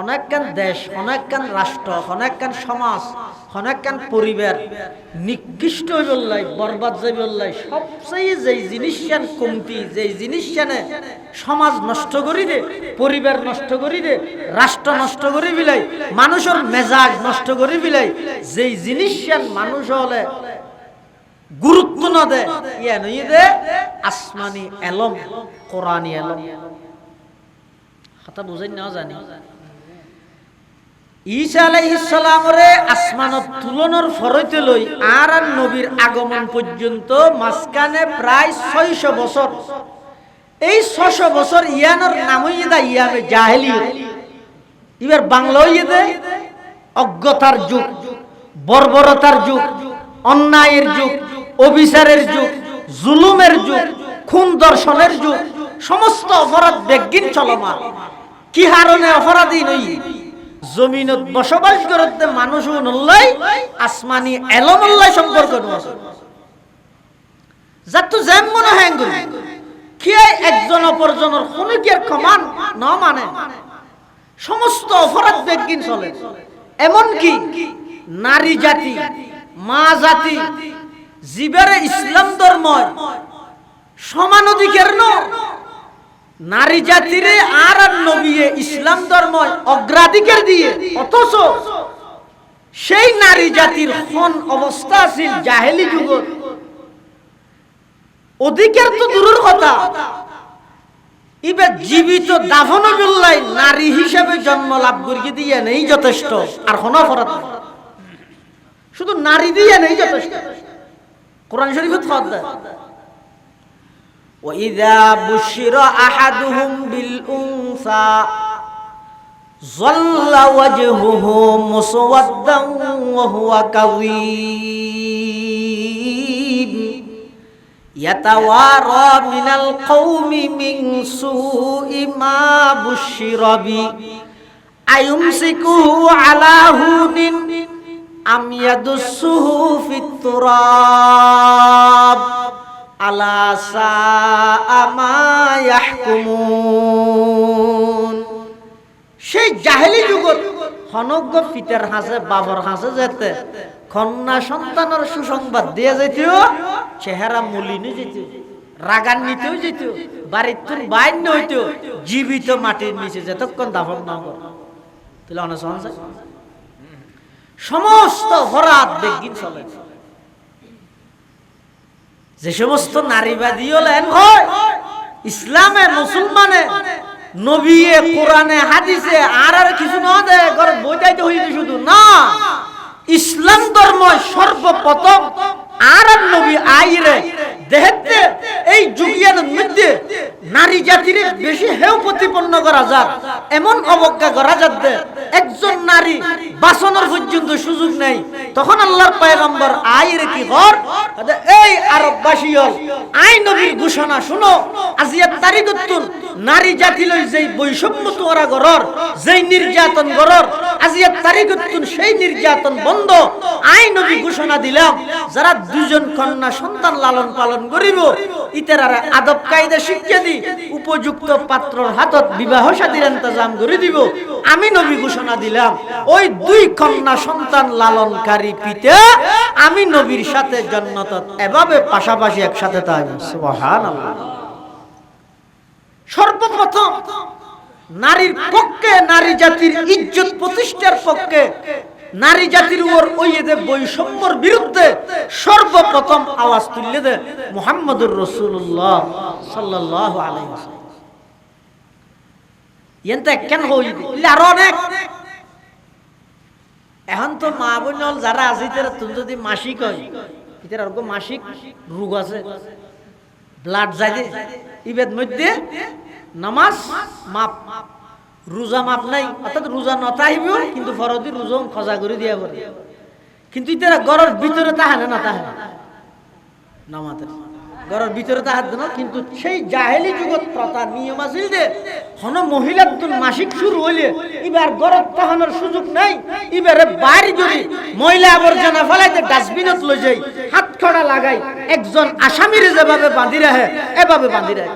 অনেকখান দেশ, অনেকখান রাষ্ট্র, অনেকখান সমাজ, অনেকখান পরিবার নিকৃষ্ট হয়ে বললাই, বরবাদ যাই বললাই, সবচেয়ে যেই জিনিসখান কমতি, যেই জিনিসখানে সমাজ নষ্ট করি দে, পরিবার নষ্ট করি দে, রাষ্ট্র নষ্ট করি বিলাই, মানুষের মেজাজ নষ্ট করি বিলাই, যেই জিনিসখান মানুষ হলে গুরুত্ব না দে ইয়া নই দে আসমানি এলম, কোরআনি এলম। কথা বুঝাই না জানি। ঈসা আলাইহিস সালামরে আসমানত তুলনার ফরইতে লই আর নবীর আগমন পর্যন্ত মাঝখানে প্রায় 600 বছর। এই 600 বছর ইয়ানোর নাম হইদা ইয়ামে জাহেলিয়ত। এবার বাংলা হইদে অজ্ঞতার যুগ, বর্বরতার যুগ, অন্যায়ের যুগ, অবিচারের যুগ, জুলুমের যুগ, খুন দর্শনের যুগ, সমস্ত অপরাধ বেগিন চলমান। কি হারণে অপরাধী নই, জমিনত বসবাস করতে মানুষ নল্লাই আসমানি এলমল্লাই সম্পর্ক নয়। যাত যেমন হ্যাঙ্গুল কে একজন অপরজনের কোনো কি আর ক্ষমান ন মানে সমস্ত অপরাধ বেগিন চলে। এমন কি নারী জাতি, মা জাতি, জীবের ইসলাম ধর্ম সমান অধিকার নয়। নারী জাতিরে আর নবী ইসলাম ধর্ম অগ্রাধিকার দিয়ে, অথচ সেই নারী জাতির কোন অবস্থা ছিল জাহেলি যুগ, অধিকার তো দূরের কথা, এবার জীবিত দাফন বিল্লাই নারী হিসেবে জন্ম লাভ করিয়ে দিয়ে নেই যথেষ্ট, আর কোন অপরাধ শুধু নারী দিয়ে নেই যথেষ্ট। কোরআন শরীফে খোদা وَإِذَا بُشِّرَ أَحَدُهُمْ بِالْأُنثَى ظَلَّ وَجْهُهُ مُسْوَدًّا وَهُوَ كَظِيمٌ يَتَوَارَى مِنَ الْقَوْمِ مِنْ سُوءِ مَا بُشِّرَ بِهِ أَيُمْسِكُهُ عَلَى هُونٍ أَمْ يَدُسُّهُ فِي التُّرَابِ আলা সাআ মা ইয়াহকুমুন। সেই জাহেলি যুগত হনজ্ঞ পিতার হাসে বাবার হাসে যেতে কন্যা সন্তানের সুসংবাদ দিয়ে যেত, চেহারা মলিনে যেত, রাগান্বিতও যেত, বাড়ির তুন বাইন্য হইত, জীবিত মাটির নিচে যতক্ষণ দাফন না করে তাহলে অনেক সমস্ত অপরাধ বেগিন চলে। যে সমস্ত নারীবাদী হলেন হয় ইসলামে, মুসলমানে, নবী, কোরআনে, হাদিসে আর কিছু না দে ঘর বইটাইতে হইতে শুধু না, ইসলাম ধর্ম সর্বপ্রথম আর নবী আইরে দেখতে এই যুগিয়ার মধ্যে নারী জাতির বেশি হেউ প্রতিপন্ন করা যাক, এমন অবজ্ঞা করা যাচ্ছে একজন নারী বাঁচানোর পর্যন্ত সুযোগ নেই। তখন আল্লাহর পয়গম্বর আইরে কি কর, এই আরববাসী আই নবীর ঘোষণা শুনো, আজিয়া তারিখতুন নারী জাতি লই যেই বৈষম্য তোরা গরর, যেই নির্যাতন গরর, আজিয়া তারিখতুন সেই নির্যাতন বন্ধ। আই নবী ঘোষণা দিলাম, যারা দুজন কন্যা সন্তান লালন পালন করিব ইতারারে আদব কায়দা শিক্ষা দি উপযুক্ত পাত্রর হাতত বিবাহ শাদীর ইন্তজাম করে দিব আমি নবী ঘোষণা দিলাম ওই দুই কন্যা সন্তান লালনকারী পিতা আমি নবীর সাথে জান্নাতত এভাবে পাশাপাশি একসাথে থাকবে সুবহানাল্লাহ। সর্বপ্রথম নারীর পক্ষে নারী জাতির ইজ্জত প্রতিষ্ঠার পক্ষে নারী জাতির উপর ওই যে বৈষম্যর বিরুদ্ধে সর্বপ্রথম আওয়াজ তুললে দে মুহাম্মদুর রাসূলুল্লাহ সাল্লাল্লাহু আলাইহি ওয়াসাল্লাম। এনতে কেন হই আর অনেক এখন তো মা বোনল যারা আছে তারা তুমি যদি মাসিক হয় এটার আর মাসিক রোগ আছে ব্লাড যায় ইবেদ মধ্যে নামাজ মাপ রোজা মাপ নাই অর্থাৎ রোজা নতা আহিব কিন্তু ফরদি রোজা খজা করে দিয়া বলে কিন্তু ইতারা ঘরের ভিতরে তাহানে না তাহানে নামাজের ঘরের ভিতরে তাহার না কিন্তু সেই জাহেলি যুগত প্রথা নিয়ম আছিল যে হন মহিলার মাসিক শুরু হইলে এবার ঘরের তাহানোর সুযোগ নাই এবারে বাইরে যদি ময়লা আবর্জনা ফেলাইতে ডাস্টবিনত লই যাই হাত খড়া লাগাই একজন আসামির যেভাবে বাঁধি রাখে এভাবে বাঁধি রাখে।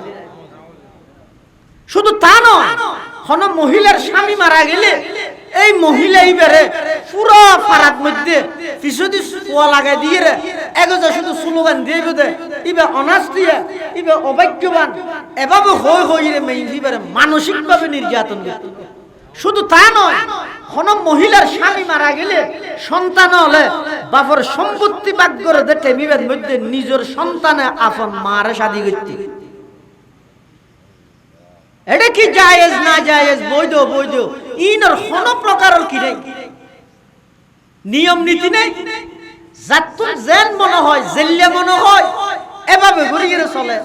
শুধু তা নয় হন মহিলার স্বামী মারা গেলে এই মহিলা এইবারে পুরো পাড়ার মধ্যে পিছদি পোয়া লাগাই দিয়ে রে এগোজা শুধু স্লোগান দিয়ে দে ইবে অনাস দিয়ে ইবে অবাক্যবান এভাবে হই হই রে মেইবারে মানসিক ভাবে নির্যাতন দিত। শুধু তা নয় হন মহিলার স্বামী মারা গেলে সন্তান হলে বাপর সম্পত্তি ভাগ করে দে টেমিবের মধ্যে নিজের সন্তানে আপন মারে শাদী করতে। এটা কি জায়েজ না জায়েজ বৈধ বৈধ ইনর কোন প্রকার কি নাই নিয়ম নীতি নেই জাতুন জেন মনে হয় জেল্লে মনে হয় এভাবে ঘুরে ঘুরে চলে।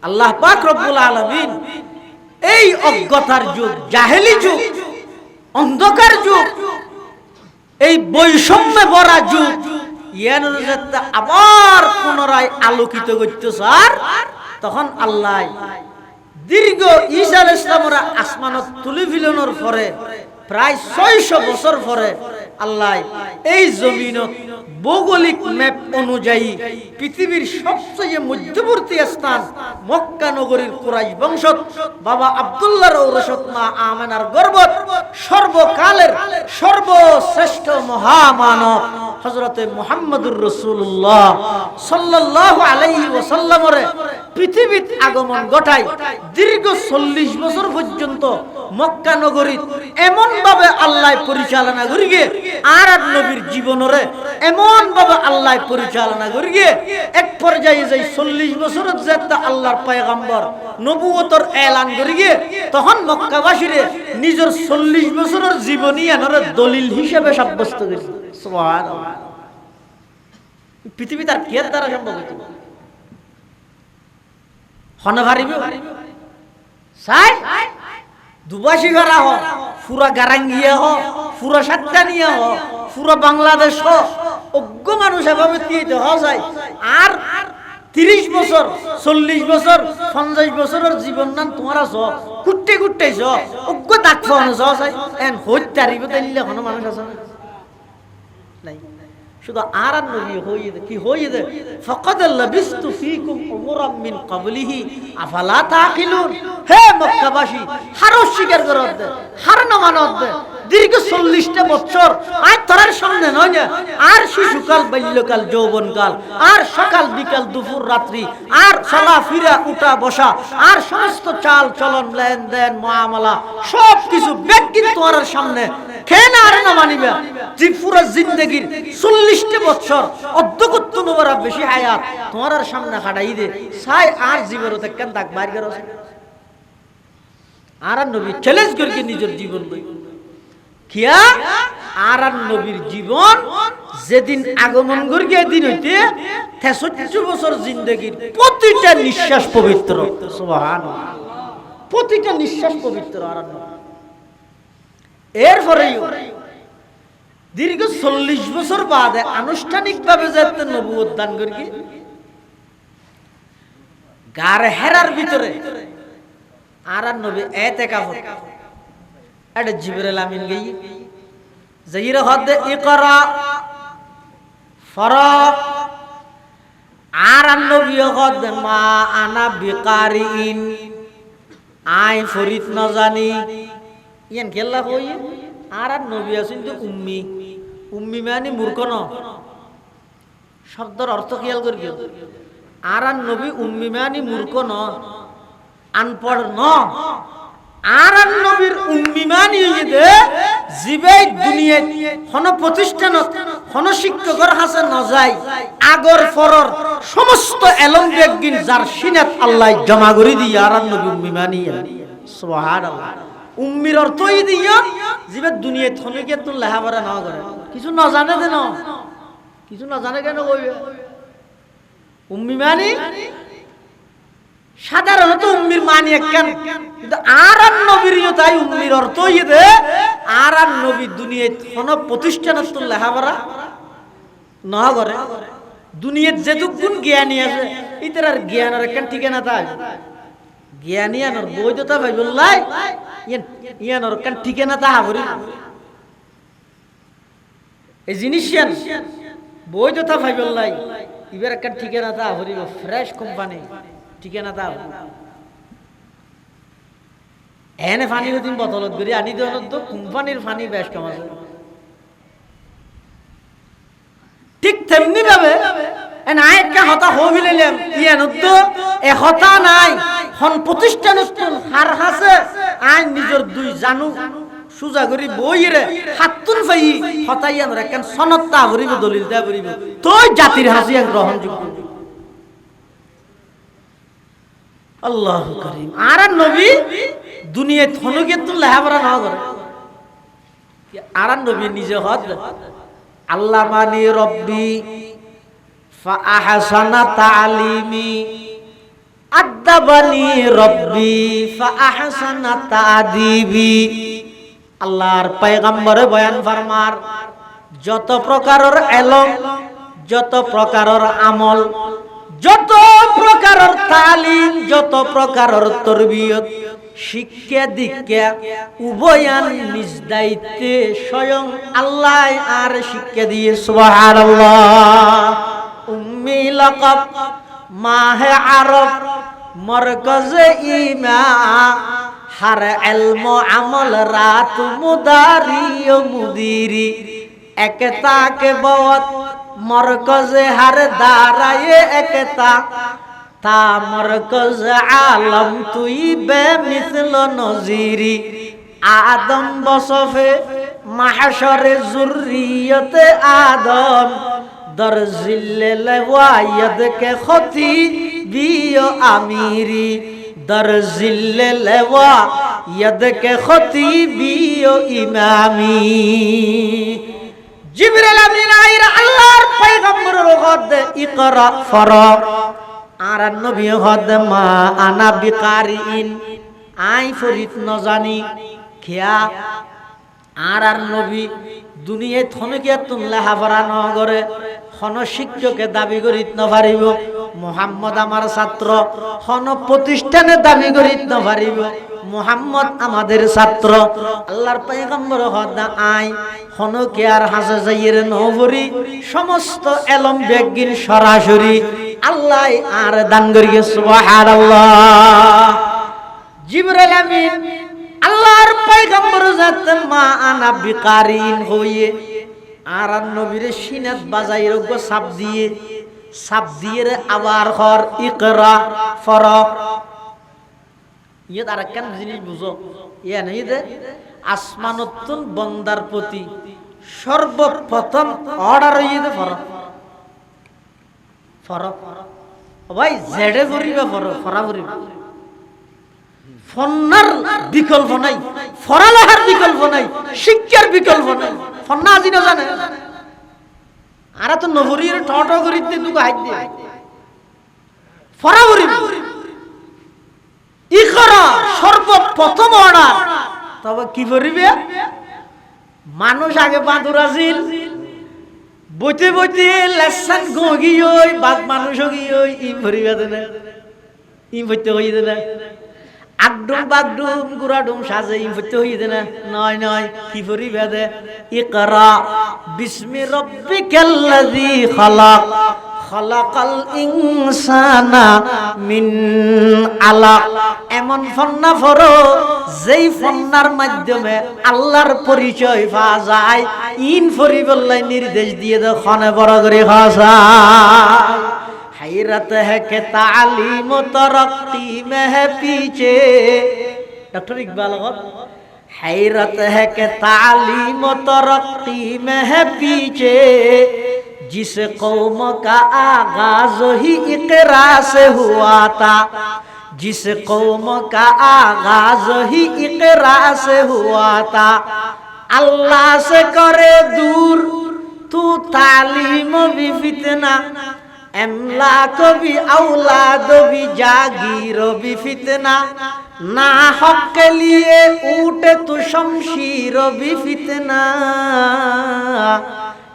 আল্লাহ পাক রব্বুল আলামিন এই অজ্ঞতার যুগ জাহেলি যুগ অন্ধকার যুগ এই বৈষম্যে ভরা যুগ ইয়ান আবার পুনরায় আলোকিত করতে স্যার তখন আল্লাহ দীর্ঘ ঈসা আলাইহিস সালামের আসমানত তুলি ফিলানোর পরে প্রায় 600 বছর পরে আল্লাহ এই জমিনত ভৌগোলিক ম্যাপ অনুযায়ী পৃথিবীর সবচেয়ে মধ্যবর্তী স্থান মক্কা নগরীর কুরাইশ বংশ বাবা আব্দুল্লাহর ঔরসত মা আমেনার গর্ভত সর্বকালের সর্বশ্রেষ্ঠ মহামানব হযরতে মুহাম্মদুর রাসূলুল্লাহ সাল্লাল্লাহু আলাইহি ওয়াসাল্লামের পৃথিবীতে আগমন ঘটায় দীর্ঘ 40 বছর পর্যন্ত মক্কা নগরী এমন ভাবে আল্লাহ পরিচালনা করিয়ে আর নবীর জীবনরে এমন ভাবে আল্লাহ পরিচালনা করিয়ে এক পর্যায়ে যাই 40 বছরের যেটা আল্লাহর পয়গম্বর নবুয়তর এলান করিয়ে তখন মক্কাবাসীরে নিজের 40 বছরের জীবনী এনারে দলিল হিসেবে সাব্যস্ত করেছে। সুবহানাল্লাহ। পৃথিবী তার কিয়ার দ্বারা সম্ভব হইতো হন ভারিব সাই দুবাসী ঘরা হ পুরা গারাঙ্গিয়া হ পুরা সাতকানিয়া হ পুরা বাংলাদেশ হ অজ্ঞ মানুষ এভাবে দিতে হ যায় আর 30 বছর 40 বছর 50 বছরের জীবন নাম তোমার আছ কুট্টে কুট্টেছ অজ্ঞ দাগ পাওয়ানো যায় এন হইতে আরিব তাইলে কোনো মানুষ আছে নাই শুধু আর নবী হইয়ে দে কি হইয়ে দে ফাকাদ লাবিস্তু ফীকুম উমরাম মিন ক্বাবলিহি আফালা তাকিলুন। হে মক্কাবাসী হারো স্বীকার করত দে হার না মানত দে দীর্ঘ 40টা বছর আজ তোর সামনে নয় না আর শিশুকাল বাল্যকাল যৌবনকাল আর সকাল বিকাল দুপুর রাত্রি আর চলা ফিরা উঠা বসা আর সমস্ত চাল চলন লেনদেন মুআমালা সব কিছু ব্যক্তি তোমার সামনে কেন আর না মানিবা যে পুরো জিন্দেগীর 40টা বছর অদ্যকত্ব নবরা বেশি হায়াত তোমার সামনে খাড়াই দে সাই আর জীবনতে কেন দাগ বাইর করো আর নবী চ্যালেঞ্জ করিকে নিজের জীবন বই কিয়া আর নবীর জীবন যেদিন আগমন করিয়ে দিন হইতে 63 বছর জিন্দেগীর প্রতিটা নিঃশ্বাস পবিত্র। সুবহানাল্লাহ। প্রতিটা নিঃশ্বাস পবিত্র আর এরপরেও দীর্ঘ 40 বছর বাদে আনুষ্ঠানিকভাবে যাতে নবুয়ত দান করি গার হেরার ভিতরে আর নবী এতেকাফ এটা জিবরিল আমিন গই যাইরা হদে ইকরা ফরক আর নবী হদ মা আনা বিকারিন আই ফরিদ ন জানি ইয়ান খেলা কই আর নবী আছেন তো উম্মি উম্মি মানে মূর্খ ন শব্দের অর্থ খেয়াল করি আর নবী উম্মি মানে মূর্খ ন আনপড় ন আর নবীর উম্মি মানে দে জিবে দুনিয়া কোন প্রতিষ্ঠান কোন শিক্ষকের হাতে ন যায় আগর ফরর সমস্ত এলম বেগিন যার সিনাত আল্লাহ জমা করে দিয়ে আর নবী উম্মি মানে সুবহানাল্লাহ উম্মির অর্থই দিয়া জিবে দুনিয়া থনকে তো লেখাপড়া না করে কিছু না জানে দেন কিছু না জানে কেন কইবে উম্মি মানে সাধারণত উম্মির মানি একখান কিন্তু আর নবীর তাই উম্মির অর্থ দে আর নবী দুনিয়ায় কোন প্রতিষ্ঠানের তো লেখাপড়া না করে দুনিয়ার যেটুকুন জ্ঞানী আছে ইতার আর জ্ঞানের একখান ঠিকানা তাই জ্ঞানী আনর বৈধতা ভাইবুল্লাহ ইয়ানর একখান ঠিকানা তা হাবরি এই জিনিস বৈধতা ভাইবুল্লাহ ইবার একখান ঠিকানা তা হাবরিব ফ্রেশ কোম্পানি ঠিকানা তা এনে পানি দিন বতলত করি আনি দেওয়ার তো কোম্পানির পানি বেশ কম আছে ঠিক তেমনি ভাবে একটা হতা হইলাম ইয়ান তো এ হতা নাই হন প্রতিষ্ঠান হার হাসে আই নিজের দুই জানু সুজা করি বইরে হাতুন ফাই হতাইয়ান রাখেন সনদটা ভরিব দলিলটা ভরিব তোই জাতির হাসিয়া গ্রহণযোগ্য আল্লাহু কারীম আর নবী দুনিয়ায় থনকে তো লেখাপড়া না করে আর নবী নিজে হদ আল্লাহ মানি রব্বি ফা আহসানা তালিমি আদাবানি রব্বি ফা আহসানা তাদিবি আল্লাহর পয়গম্বরে বয়ান ফরমার যত প্রকারের ইলম যত প্রকারের আমল যত প্রকারের তালিম যত প্রকারের তরবিয়ত শিক্ষা দীক্ষা উভয়ান নিজ দায়িত্বে স্বয়ং আল্লাহ আর শিক্ষা দিয়ে সুবহানাল্লাহ উম্মি লাকাব মাহে আরব মরকজে ইমা হার ইলম আমল রাত মুদারি ও মুদিরি একতা কে বহুত মরকজে হার দারায়ে একতা তা মরকজ আলম তুই বে মিসল নজিরি আদম বসফে মাহশরে জুররিয়তে আদম দরজিল ওয়াইদ কে খতি বিও আমিরি দরজিল ওয়াইদ কে খতি বিও ইমামি জিবরিল আমিন আইর আল্লাহর পয়গম্বরের হদ ইকরা ফরা আর নবী হদ মা আনা বিকারিন আই ফরিদ ন জানি খেয়া আর নবী দুনিয়ায় থনকে তুন লেখাপড়া ন করে হন শিক্ষকে দাবি করিত ন পারিব মুহাম্মদ আমার ছাত্র হন প্রতিষ্ঠানে দাবি করিত ন পারিব মুহাম্মদ আমাদের ছাত্র আল্লাহর পয়গম্বর হদ আই হন কে আর হাসে যাইয়ের নবরি সমস্ত এলম বেগিন সরাসরি আল্লাহ আর দান করিয়ে সুবহানাল্লাহ জিবরাইল আমিন আল্লাহর পয়গম্বর জাত মা আনা বিকারিন হইয়ে আর নবীর সিনাত বাজাই রোগ সাপ দিয়ে আবার হর ইকরা ফরক ইয়ে আর কেন জিনিস বুঝো ইয়ে নাই দে আসমানতুন বন্দার প্রতি সর্বপ্রথম অর্ডার হইয়ে দে ফরক ফরক ভাই জেডে ভরিবা ফরা ভরিবা ফন্নার বিকল্প নাই ফরালেহার বিকল্প নাই শিক্ষার বিকল্প নাই ফন্না আজি না জানে আর তো নভরির ঠট করিতে দুগো হাত দিয়ে ফরা ভরিবা ইকরা সর্বপ্রথম অর্ডার তবে কি ভরিবে মানুষ আগে বাঁদুর আছিল বইতে বইতে লেসান গগি ওই বাদ মানুষ গি ওই ই ভরিবা দেনা ই বইতে হই দেনা আগডুম বাগডুম গুড়াডুম সাজে ইফতে হইছে না নয় নয় কি পড়ি বেদে ইকরা বিসমি রাব্বিকাল্লাযী খালাক খালাকাল ইনসানা মিন আলাক এমন ফন্না পড়ো যেই ফন্নার মাধ্যমে আল্লাহর পরিচয় পাওয়া যায় ইন পড়ি বললাই নির্দেশ দিয়ে দাও খানে বড় করে খাসা हैरत है कि तालीम तरक्की में है पीछे डॉक्टर इकबाल हैरत है कि तालीम तरक्की में है पीछे जिस कौम का आगाज ही इकरा से हुआ था जिस कौम का आगाज ही इकरा से हुआ था अल्लाह से करे दूर तू तालीम भी फितना एमलाक भी औलाद भी जागीर भी फितना ना हक के लिए उठे तो शमशीर भी फितना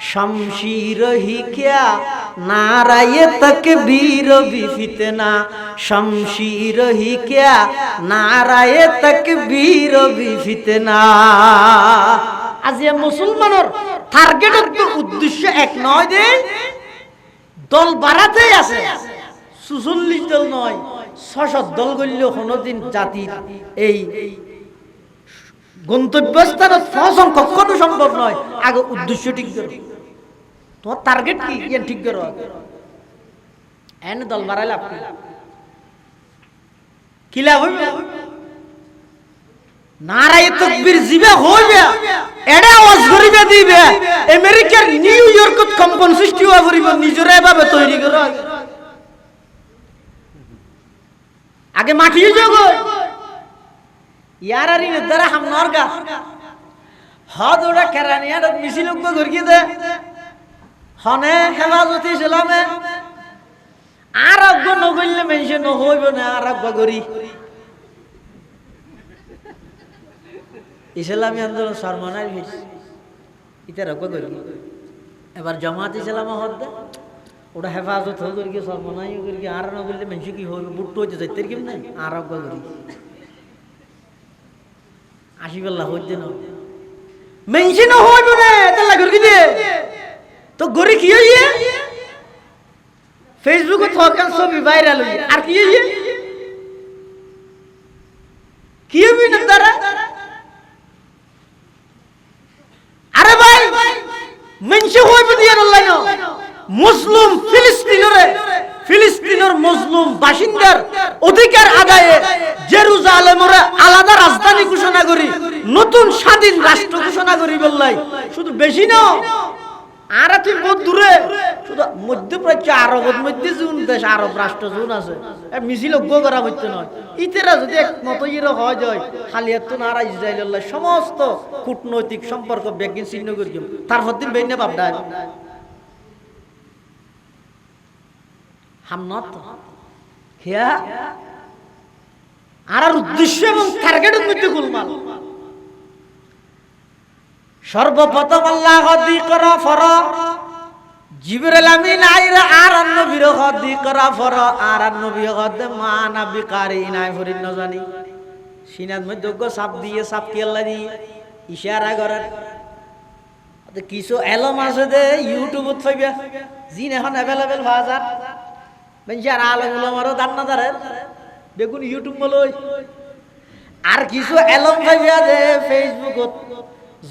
शमशीर ही क्या नाराये तकबीर भी फितना शमशीर ही क्या नाराये तकबीर भी फितना आज ये मुसलमानों टारगेट तो उद्देश्य एक नय दे দল বাড়াতেই আছে ৪৬ দল নয় ৬০০ দল গড়লেও কোনোদিন জাতির এই গন্তব্যস্থানত পৌঁছানো কখনো সম্ভব নয় আগে উদ্দেশ্য ঠিক করো তোমার টার্গেট কি ইয়ান ঠিক করো এন দল বাড়াইলে আপনি কি লাভ হইবে নারায়ে তাকবীর জিবে হইবে এডা আওয়াজ করিবে দিবে আমেরিকার নিউ ইয়র্কত কম্পন সৃষ্টি হওয়া করিব নিজরে ভাবে তৈরি করো আগে মাটি যোগ ইয়ারারি দ্বারা হামনার গা হদ ওটা কেরানিয়ার মিছিল গড়িয়ে দে হনে হেফাজতে ইসলামে আরব নগইলে মেনশে নহইব না আরব গরি ইসলামী আন্দোলন সরমনাই হয়েছে এটা রক্ষ করি এবার জামাত ইসলাম হদ্দে ওটা হেফাজত হোক করি সরমনাই করি আর না করলে মানুষ কি হবে বুট্টো হচ্ছে যাইতে কি নাই আর রক্ষ করি আশিবেল্লা হইতে না মেনশে না হইব না তাহলে করি দে তো গরি কি হইয়ে ফেসবুকে থকাল ছবি ভাইরাল হইয়ে আর কি হইয়ে কি হইবে না তারা আরে ভাই মেনশে হইবে দিয়ে আল্লাহ না মুসলিম ফিলিস্তিনের মুসলিম বাসিন্দার অধিকার আদায়ে জেরুজালেমের আলাদা রাজধানী ঘোষণা করি নতুন স্বাধীন রাষ্ট্র ঘোষণা করি বললাই শুধু বেশি না আর তুই বহুত দূরে শুধু মধ্যপ্রাচ্য আরবের মধ্যে জুন দেশ আরব রাষ্ট্র জুন আছে মিছিল অজ্ঞ করা হইতে নয় ইতেরা যদি একমত ইয়ে হয় যায় খালি এত নারা ইসরায়েল সমস্ত কূটনৈতিক সম্পর্ক ব্যাগিন ছিন্ন করি তার হদ্দিন বেইনে বাপডা হামনত হিয়া আর উদ্দেশ্য এবং টার্গেটের মধ্যে গোলমাল সর্বপ্রথম আল্লাহ দি করা ফর জিবরাইল আমিন আইরা আর নবীর দি করা ফর আর নবী হদে মা নবী কারি নাই ফরিন ন জানি সিনাত মধ্যে গো সাপ দিয়ে সাপ কি আল্লাহ দি ইশারা করেন কিছু এলম আছে দে ইউটিউবত পাইবা জিন এখন अवेलेबल বাজার বেঞ্জার আলেম উলামারও দান্না দারে দেখুন ইউটিউব বলই আর কিছু এলম পাইবা দে ফেসবুকত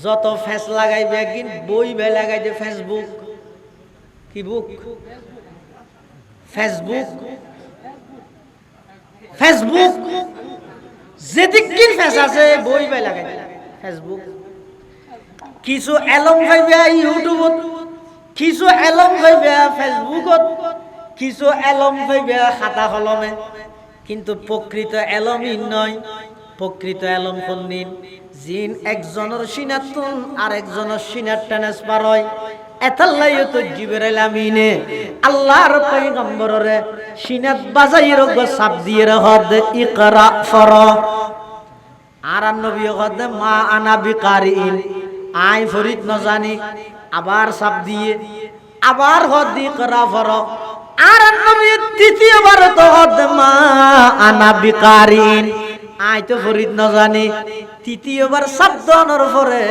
যত ফেস লাগাইবে একদিন বই বে লাগাই দে ফেসবুক কি বুক ফেসবুক ফেসবুক যেদিকিন ফেস আছে বই বে লাগাই দে ফেসবুক কিছু এলম পাইবে ইউটিউবত কিছু এলম পাইবে ফেসবুকত কিছু এলম পাইবে খাতা কলমে কিন্তু প্রকৃত এলমই নয় প্রকৃত এলম কোনদিন জিন একজনের সিনাতুন আর একজনের সিনাত ট্রান্সফার হয় এতাল্লাই তো জিবরাইল আমিনে আল্লাহর পয়গম্বররে সিনাত বাজাইর গো সাপ দিয়ে রহদ ইকরা ফর আর নবী হদ মা আনা বিকারিন আই ফরিদ ন জানি আবার সাপ দিয়ে আবার হদ ইকরা ফর আর নবী তৃতীয়বার তো হদ মা আনা বিকারিন আই তো ফরিদ না জানি তৃতীয়বার সাবধানের পরে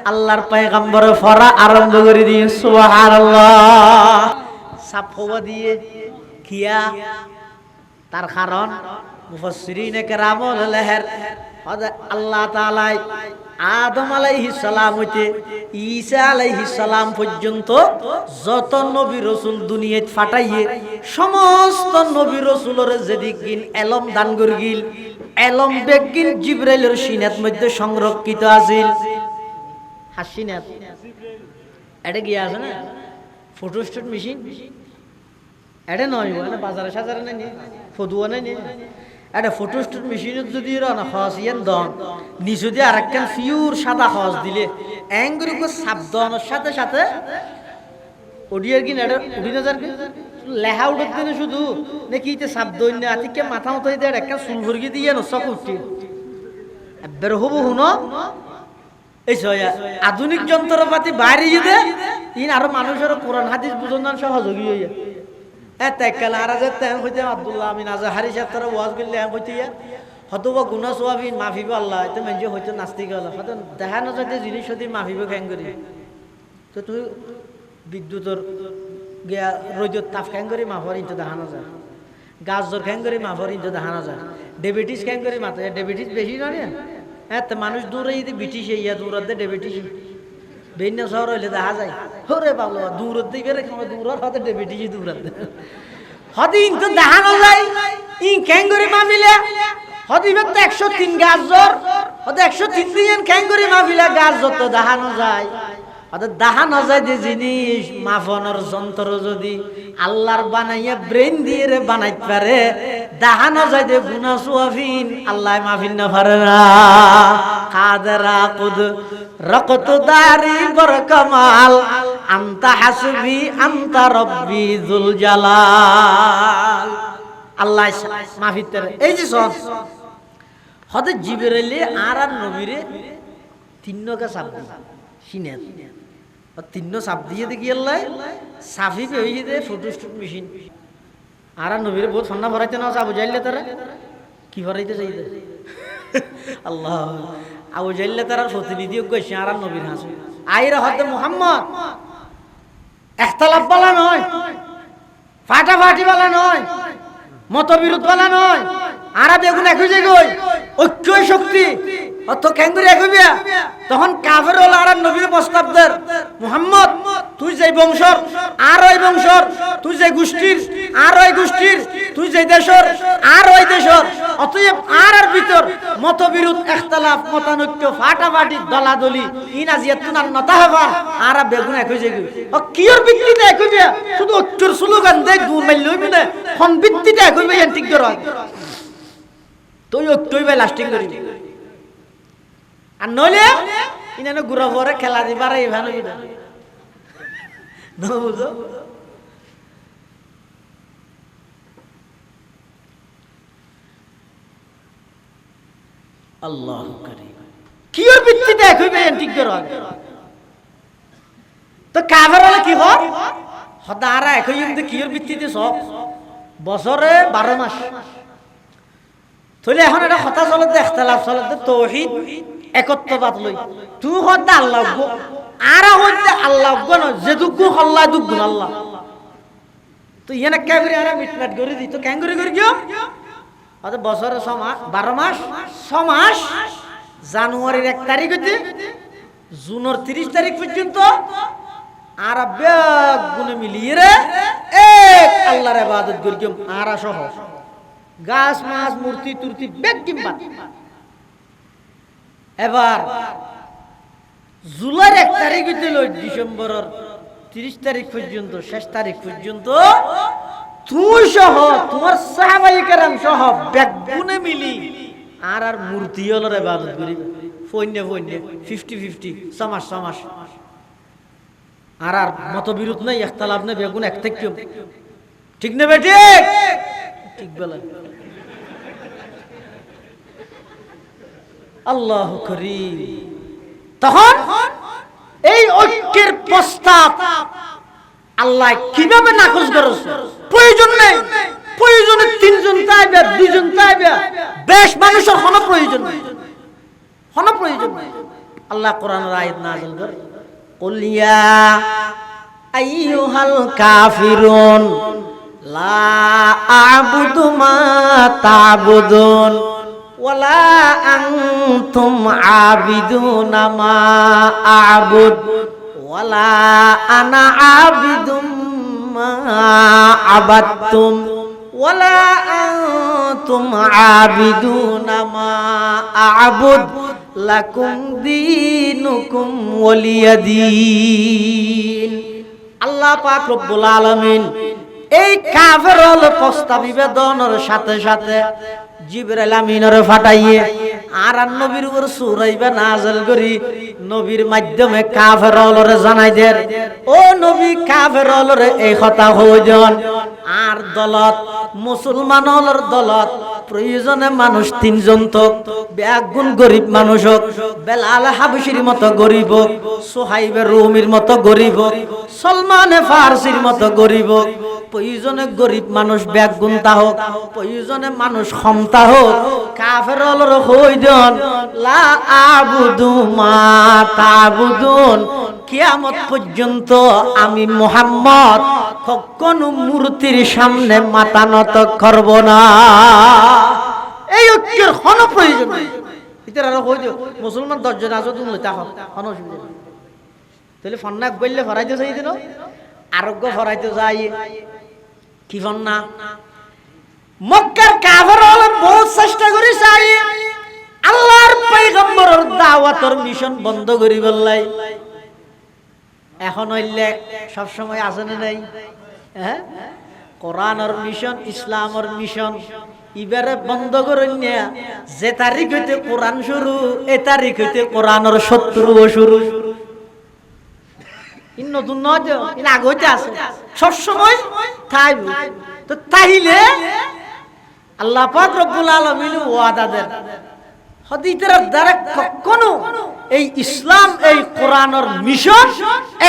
আল্লাহর পয়গম্বরে ফরা আরম্ভ করে দিয়ে সুবহানাল্লাহ সাফওয়া দিয়ে কিয়া তার কারণ মুফাসসিরিনে কেরাম লেহের আল্লাহ তাআলা আদম আলাইহিস সালাম হইতে ঈসা আলাইহিস সালাম পর্যন্ত যত নবী রাসূল দুনিয়াত ফাটাইয়ে সমস্ত নবী রাসূলের যেদিকিন এলম দান করগিল এলম বেগিন জিবরাইলের সিনাত মধ্যে সংরক্ষিত আছিল হাসিনাত এটা কি আছে না ফটোস্টেট মেশিন এটা নয় মানে বাজারে সাজারে নাই ফটোয়া নাই এটা ফটোস্টেট মেশিনের যদি না খসিয়ান দন নিচে দিয়ে আরেকখান পিওর সাদা খস দিলে অ্যাঙ্গুরিকো সাবধানের সাথে সাথে ওডিয়ার কি এটা উঠি না যার লেহা উঠত দিনে শুধু নাকি ইতে সাবধান না আতিকে মাথা মতো দিয়ে একটা চুল ভরগি দিয়ে নসক উঠি এবার হব হুনো এই আধুনিক যন্ত্রপাতি বাইরে যেতে ইন আরো মানুষের কোরআন হাদিস বুঝন সহযোগী হইয়া আব্দুল্লাহ আমিন আজহারি সাহেব তারা ওয়াজ করলে হইতে হতবা গুনা সোয়াবিন মাফিব আল্লাহ এটা মেঞ্জে হইতে নাস্তিক হলো হয়তো দেখা না যাতে জিনিস হতে মাফিব খ্যাং করি তো তুই বিদ্যুতের গিয়া রোজত তাপ খ্যাং করি মাফর ইনতে দেখা না যায় গাছ জ্বর খ্যাং করি মাফর ইনতে দেখা না যায় ডায়াবেটিস খ্যাং করি মাথা ডায়াবেটিস বেশি না রে হ্যাঁ মানুষ দূরে যদি ব্রিটিশ ইয়া দূরাতে ডায়াবেটিস বেন্য শহর হইলে দেখা যায় হরে বাবু দূরত দিকে দূরের হাতে ডায়াবেটিস দূরাতে হদি ইনতে দেখা না যায় ইন খ্যাং করি মাফিলে হদি তো 103 গাছ জ্বর হদি 103 দিন খ্যাং করি মাফিলে গাছ যত দেখানো যায় দেখা না যায় যে জিনিস মাফনের যন্ত্র যদি আল্লাহর বানাইয়া ব্রেন দিয়ে রে বানাইতে পারে দেখা না যায় যে গুনা সুয়াফিন আল্লাহ মাফিন না পারে না কাদরা কুদ রকত দারি বর কামাল আনতা হাসবি আনতা রব্বি যুল জালাল আল্লাহ মাফিত করে এই যে সব হতে জিবরাইলে আর নবীরে তিনটা চাপ সিনাত তিন চাপ দিয়ে দেখি আল্লাহ সাফি হয়ে দে ফটোস্টেট মেশিন আর নবীরে বহুত ঠান্ডা ভরাইতে না আবু জাইলে তারা কি ভরাইতে চাইতে আল্লাহ আবু জাইলে তারা প্রতিনিধি গেছে আর নবীর হাসে আইরা হতে মুহাম্মদ একতলাপ বালা নয় ফাটাফাটি বালা নয় মতবিরোধ বালা নয় আর বেগুন একই জায়গায় ঐক্য শক্তি অত ক্যাঙ্গুরি একবিয়া তখন কাফের হল আর নবীর প্রস্তাবদের মুহাম্মদ তুই যে বংশর আর ওই বংশর তুই যে গোষ্ঠীর আর ওই গোষ্ঠীর তুই যে দেশর আর ওই দেশর অতএব আর ভিতর মতবিরোধ ইখতিলাফ মতানৈক্য ফাটাফাটি দলাদলি ইনাজিয়া তুনার নতা হবা আর বেগুন একই জায়গায় ও কিয়র ভিত্তিতে একবিয়া শুধু ঐক্যর স্লোগান দেখ দূর মাইল লইবি না কোন ভিত্তিতে একবিয়া এন্টিক ধর তুই ঐক্যই ভাই লাস্টিং করিবি আর নইলে ইনানো গুড়া পরে খেলা দিবার এইভাবে বুঝো আল্লাহ কি ওর ভিত্তিতে একইবে এন্টিক ধর তো কাফের হলে কি হয় হদারা একই কি ওর ভিত্তিতে সব বছরে 12 মাস তাহলে এখন এটা কথা চলতে ইখতিলাফ চলতে তাওহীদ একত্ববাদ লই তুই হতে আল্লাহ গো আর হতে আল্লাহ গো না যে দুগু আল্লাহ দুগু আল্লাহ তো ইয়ানা কাফির আর মিটমাট করে দি তো ক্যাঙ্গুরি করে গিয়ে আচ্ছা বছরে 12 মাস 6 মাস জানুয়ারির 1 তারিখ হইতে জুনের 30 তারিখ পর্যন্ত আর বেগ গুনে মিলিয়ে রে এক আল্লাহর ইবাদত করি আর সহ গাছ মাছ মূর্তি তুর্তি বেগ কিংবা এবার জুলাইয়ের 1 তারিখ হইতে লই ডিসেম্বরের 30 তারিখ পর্যন্ত শেষ তারিখ পর্যন্ত তুই সহ তোমার সাহাবায়ে কেরাম সহ বেগুনে মিলি আর মূর্তি হলোর ইবাদত করি ফইনে 50-50 সমাস আর মতবিরোধ নাই ইখতিলাফ নাই বেগুন এক থেকে ঠিক না বেটি ঠিক বলেন আল্লাহু করিম তখন এই ঐক্যের প্রস্তাব আল্লাহ কিভাবে নাকচ করেছে প্রয়োজন নেই প্রয়োজনে তিনজন চাইবে, দুইজন চাইবে, বেশ মানুষের কোনো প্রয়োজন নাই, কোনো প্রয়োজন নাই। আল্লাহ কোরআনের আয়াত নাযিল করে, কুল ইয়া আইয়ুহাল কাফিরুন লা আ'বুদু মা তা'বুদুন ওয়ালা আনতুম আবিদুনা মা আ'বুদ ওয়ালা আনা আবিদুম মা আবাদতুম ওয়ালা আনতুম আবিদুনা মা আ'বুদ লাকুম দীনুকুম ওয়ালিয়াদিন। আল্লাহ পাক রব্বুল আলামিন এই কাফের প্রস্তাব নিবেদনের সাথে সাথে জিবরাইল আমিনের ফাটাইয়ে আর নবীর উপর সূরা নাযিল করি, নবীর মাধ্যমে কাফেররে জানাই দেন, ও নবী কাফেররে এই কথা হই দেন। আর দলত মুসলমানর দলত প্রয়োজনে মানুষ তিনজন তো, বেগুন গরিব মানুষ হোক, বেলাল হাবশির মতো গরিব হোক, সুহাইবে রুমির মতো গরিব হোক, সলমানে ফারসির মতো গরিব হোক, প্রয়োজনে গরিব মানুষ বেগুন তা হোক, প্রয়োজনে মানুষ ক্ষমতা হোক, কাফের হই দেন লা আবুদু মা তা'বুদুন, কিয়ামত পর্যন্ত আমি মুহাম্মদ কখনো মূর্তির সামনে মাথা নত করব না। এই ঐক্যের কোনো প্রয়োজন নেই। ইতারা হই দিও মুসলমান 10 জন আছো তুমি লইতা হও, কোনো অসুবিধা নেই। তাহলে ফন্নাক বললে ফরাইতে চাই দিন, আরোগ্য ফরাইতে যাই কি ফন্না মক্কার কাফের হলে বহুত চেষ্টা করি চাই আল্লাহর পয়গম্বরের দাওয়াতের মিশন বন্ধ করি বললাই। এখন হইলে সব সময় আছে না নাই? হ্যাঁ, কোরআনের মিশন, ইসলামের মিশন ইবারে বন্ধ করেন না। যে তারিখ হইতে কোরআন শুরু, এ তারিখ হইতে কোরআনের শত্রুও শুরু। ইন নতুন নয়, ইন আগে হইতে আছে সব সময় থাইব। তো তাইলে আল্লাহ পাক রব্বুল আলামিন ওয়াদা দেন, হাদিসের দ্বারা কখনো এই ইসলাম, এই কোরআনের মিশন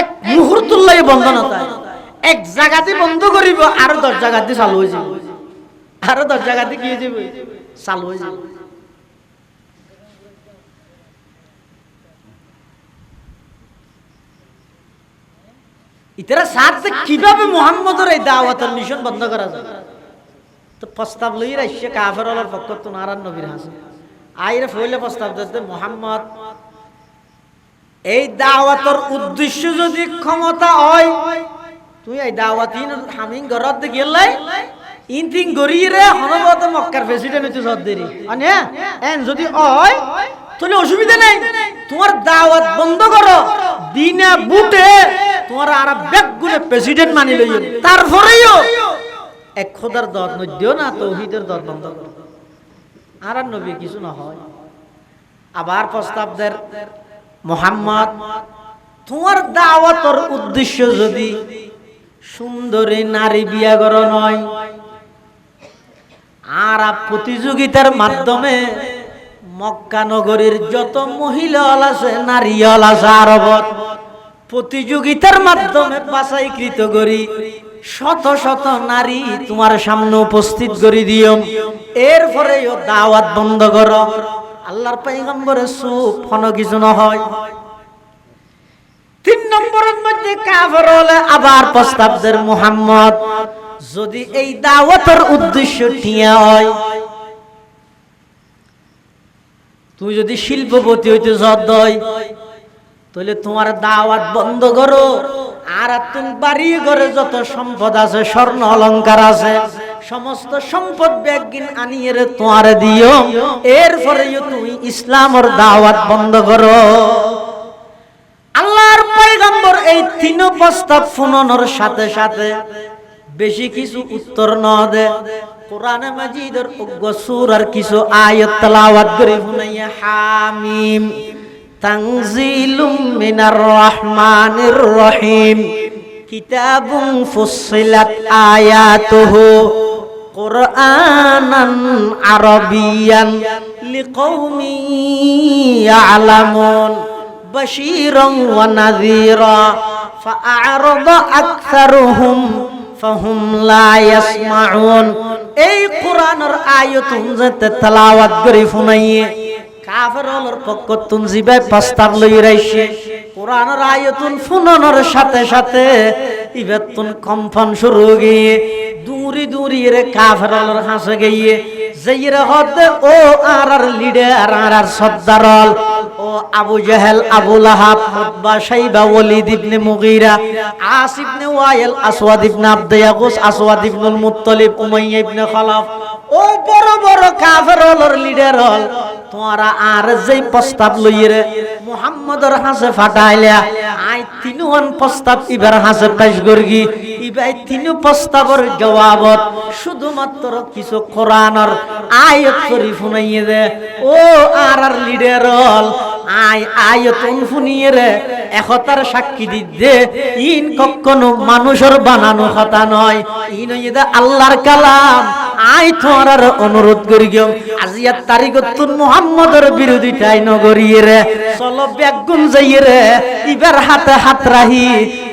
এক মুহূর্তের লাগি বন্ধ না হয়। এক জায়গাতে বন্ধ করিব, আরো 10 জায়গাতে চালু হয়ে যাবে, আরো 10 জায়গাতে কি হয়ে যাবে, চালু হয়ে যাবে। ইতারা সাথে কিভাবে মুহাম্মদের এই দাওয়াতের মিশন বন্ধ করা যায়? তো প্রস্তাব লই রাইছে কাফেরদের পক্ষ তো নারায়ণ নবীর হাসে আইরে ফইলে প্রস্তাব দিতে, মুহাম্মদ এই দাওয়াতের উদ্দেশ্য যদি ক্ষমতা হয়, তুই এই দাওয়াতিন হামিং গরত গেলাই ইনথিং গরিরে হনবত মক্কার প্রেসিডেন্ট হইতে সদ্দেরি আনে এন যদি হয় তাহলে অসুবিধা নাই, তোমার দাওয়াত বন্ধ করো, দিনা বুটে তোমার আরব বেগুনে প্রেসিডেন্ট মানি লইও, তারপরেও এক খোদার দর নদিও না, তৌহিদের দর বন্ধ করো। আর নবী কিছু না হয়। আবার প্রস্তাব দেন, মুহাম্মদ তোমার দাওয়াতের উদ্দেশ্য যদি সুন্দরী নারী বিয়া করো নয়, আর প্রতিযোগিতার মাধ্যমে মক্কা নগরীর যত মহিলা আছে, নারী আছে আরবত, প্রতিযোগিতার মাধ্যমে বাছাইকৃত করি শত শত নারী তোমার সামনে উপস্থিত করে দিও, এরপরে দাওয়াত বন্ধ করো। আল্লাহর পয়গম্বরের চুপ, কোনো কিছু না হয়। 3 নম্বরের মধ্যে কাফের হলে আবার প্রস্তাব দেন, মুহাম্মদ যদি এই দাওয়াতের উদ্দেশ্য টিয়া হয়, তুই যদি শিল্পপতি হইতে যদ হয়, তাহলে তোমার দাওয়াত বন্ধ করো, আর তুমি বাড়ি ঘরে যত সম্পদ আছে, স্বর্ণ অলংকার আছে, সমস্ত সম্পদ ব্যাগিন আনিয়ে তোমার দিও, এরপরেও তুমি ইসলামের দাওয়াত বন্ধ করো। আল্লাহর পয়গম্বর এই 3 প্রস্তাব শুনানোর সাথে সাথে বেশি কিছু উত্তর না দে, কোরআনে মাজিদের সূরার কিছু আয়াত তেলাওয়াত করে শুনাইয়া, হামিম তানজিলুম মিনার রহমানির রহিম কিতাবুন ফুসসিলাত আয়াতুহু কুরআনান আরাবিয়ান লিকাউমি ইয়ালামুন বাশীরান ওয়া নাযীরা ফাআরাদা আকসারুহুম ফাহুম লা ইয়াসমাউন। এই কোরআনের আয়াতুন যেতে তেলাওয়াত করি শুনাইয়ে কাফেরদের পক্ষ তুন জিবাই প্রস্তাব লই রাইছে। কোরআনের আয়াতুন শুনানোর সাথে সাথে ইবেতুন কম্পন শুরু গিয়ে দূরি দূরি রে কাফেরদের হাসে গিয়ে যাইরা হতে ও আর লিডার আর সর্দারল ও আবু জাহেল, আবু লাহাব, উতবা, শাইবা, ওয়ালিদ ইবনে মুগীরা, আস ইবনে ওয়াইল, আসওয়াদ ইবনে আব্দ ইয়াগুস, আসওয়াদ ইবনুল মুত্তালিব, উমাইয়া ইবনে খালাফ, ও বড় বড় কাফেরদের লিডার হল তোরা আর যেই প্রস্তাব লইরে মুহাম্মদর হাসে ফাটাইলা আই তিনুন প্রস্তাব ইবার হাসে পেশ করগি। ইবাই তিনু প্রস্তাবের জবাবত শুধুমাত্র কিছু কোরআনের আয়াত করি শুনাইয়ে দে। ও আর লিডার হল আই আয়াতুন শুনিয়ে রে একতার সাক্ষী দিতে ইন কখনো মানুষের বানানো কথা নয়, ইন হইদা আল্লাহর কালাম। আই তোরার অনুরোধ করি গেম আজিয়ার তারিখত মুহাম্মদের বিরোধিতাই নগরিয়ে রে চলো বেগুন যাইয়ে রে ইবার হাতে হাত রাহি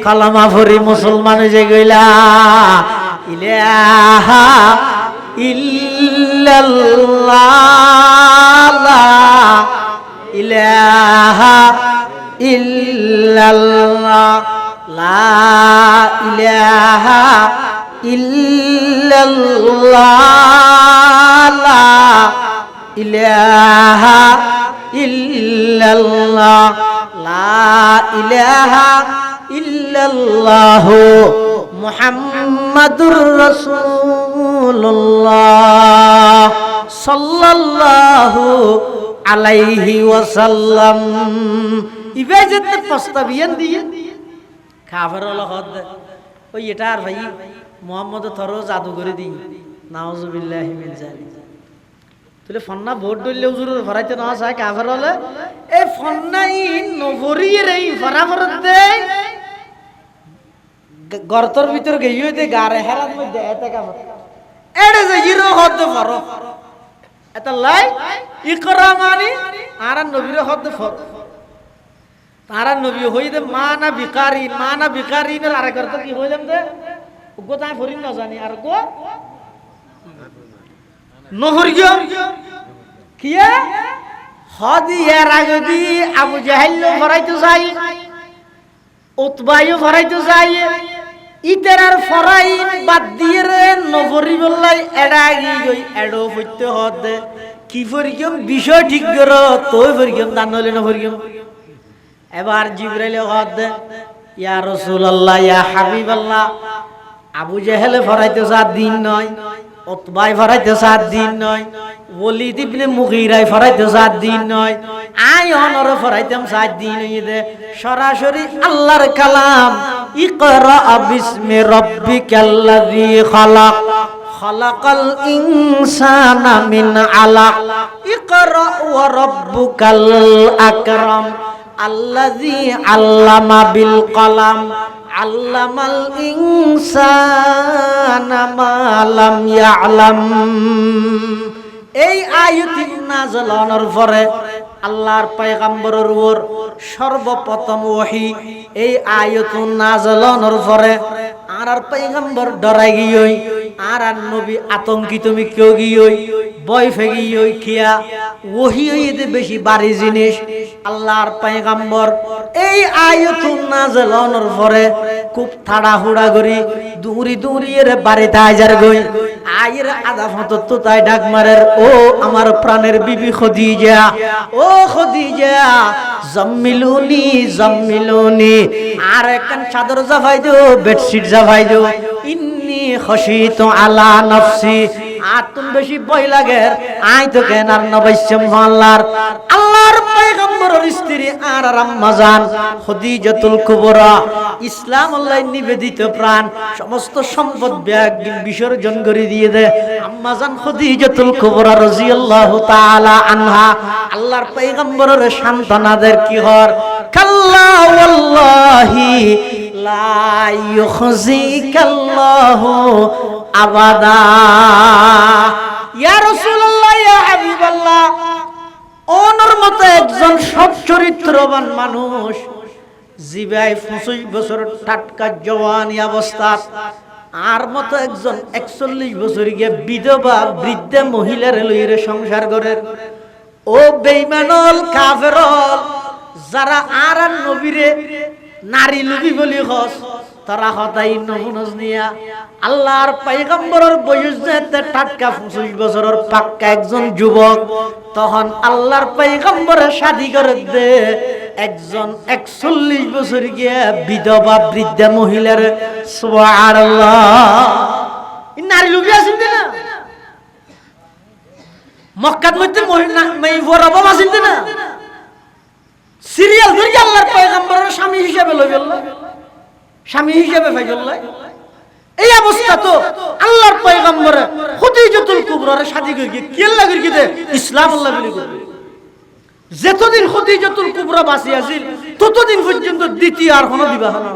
কালামা ভরি মুসলমান যে গইলা ইলাহা ইল্লাল্লাহ ইলাহা ইল্লাল্লাহ লা ইলাহা ইল্লাল্লাহ লা ইলাহা ইল্লাল্লাহ লা ইলাহা ইল্লাল্লাহ মুহাম্মাদুর রাসূলুল্লাহ সাল্লাল্লাহু আলাইহি ওয়াসাল্লাম। ইবাজত প্রস্তাবিয়ান দিয়ে কাফের হদ ওই এটা আর ভাই মুহাম্মদ থরো জাদু করে দিই নাউজুবিল্লাহি মিন জালিক। তুলে ফন্না ভোট দইলে হুজুরের ভরাইতে না চায় কাফের হলে এই ফন্নাই নভরিয়ে রে ফরাফরত দে গর্তর ভিতর গইয়ে দে গারে হেরাত মধ্যে এতে কাফের এড়ে যে হিরো হদ ফরো এটা লাই ইকরা মানে আর নবীর হদ ফর তারা নবী হইদে মানা বিকারিনের আর করত কি হইলাম দে গো তাই ফরিন না জানি আর গো নহরিয় কিয়া হদি এর আগে দি আবু জাহেল ফরাইতে যাই উতবাইও ফরাইতে যাই ইতেরার ফরাই বাদ দিয়ে রে নবরি বললাই এডা গই এডো হইতে হদে কি ফরিগম বিষয় ঠিক করো তোই ফরিগম দান হইলে নফরিগম। এবার জিবরাইল হদে ইয়া রাসূলুল্লাহ ইয়া হাবিবাল্লাহ আবু জাহেল ফরাইতে 7 দিন নয়, উতবাই ফরাইতে 7 দিন নয়, ওয়ালিদ ইবনে মুগীরা ফরাইতে 7 দিন নয়, আই অনর ফরাইতাম 7 দিন হইদে সরাসরি আল্লাহর কালাম ইকরা বিসমি রাব্বিকাল্লাযী খালাক খালাকাল ইনসানা মিন আলাক ইকরা ওয়া রাব্বুকাল আকরাম আল্লাযী আল্লামা বিল কলাম আল্লামাল ইনসানা মা লাম ইয়ালাম। এই আয়াত নাযিল হওয়ার পরে আল্লাহর পয়গম্বরের উপর সর্বপ্রথম ওহী এই আয়াত নাযিল হওয়ার পরে আর পয়গম্বর ডরাই গিয়ে আর নবী আতঙ্কিত কেউ গিয়ে ভয় ফেগি কিয়া ওহী হইতে বেশি বাড়ি জিনিস আল্লাহর পয়গম্বর এই আয়াত নাযিল হওয়ার পরে খুব তাড়াহুড়া করি দূরি দূরি এর বাড়িতে আইজার গই আয়ের আদা ফটো তো তাই ডাক মারের ও আমার প্রাণের বিবি খদিজা, ও খদিজা জাম্মিলুনি জাম্মিলুনি আর একখান চাদর জাফাই দিও বেডশিট জাফাই দিও ইন্নী খশিতু আলা নফসি আর তুমি বেশি ভয় লাগে আই তো কেন আর নবাইসম আল্লাহর আল্লাহর পয়গম্বরের স্ত্রী আর আম্মা জান খদিজাতুল কুবরা ইসলাম আল্লাহ নিবেদিত প্রাণ সমস্ত সম্পদ বিসর্জন করে দিয়ে দে আম্মা জান খদিজাতুল কুবরা রাদিয়াল্লাহু তাআলা আনহা আল্লাহর পয়গম্বরের সান্ত্বনাদের কি হর কাল্লা ওয়াল্লাহি লা ইউখজিকাল্লাহু আবাদা। ইয়া রাসূলুল্লাহ ইয়া হাবিবাল্লাহ ওনর মতো একজন সৎ চরিত্রবান মানুষ জিবাই 25 বছর টাটকা জওয়ানি অবস্থা আর মতো একজন 41 বছর গিয়ে বিধবা বৃদ্ধা মহিলার লইরে সংসার করেন। ও বেঈমানল কাফেরল, যারা আর নবীরে নারী লুবি বলি হস, তারা হতাই নহুনজ নিয়া আল্লাহর পয়গম্বরের বয়স যেতে টাটকা 25 বছরের পাক্কা একজন যুবক, তখন আল্লাহর পয়গম্বরের শাদী করে দে একজন 41 বছর গিয়ে বিধবা বৃদ্ধা মহিলার। সুবহানাল্লাহ, নারী লুবি আছেন না মক্কার মধ্যে বরাবর আছেন না, সিরিয়াল ধরে আল্লাহর পয়গম্বরের স্বামী হিসেবে লই গেল, স্বামী হিসেবে পাই গেল। এই অবস্থা তো আল্লাহর পয়গম্বর খুদিজাতুল কুবরার শাদী করে কি লাগি কি ইসলাম আল্লাহ বলি করবে। যতদিন খুদিজাতুল কুবরা বাঁচি আছিল ততদিন পর্যন্ত দ্বিতীয় আর কোনো বিবাহ না।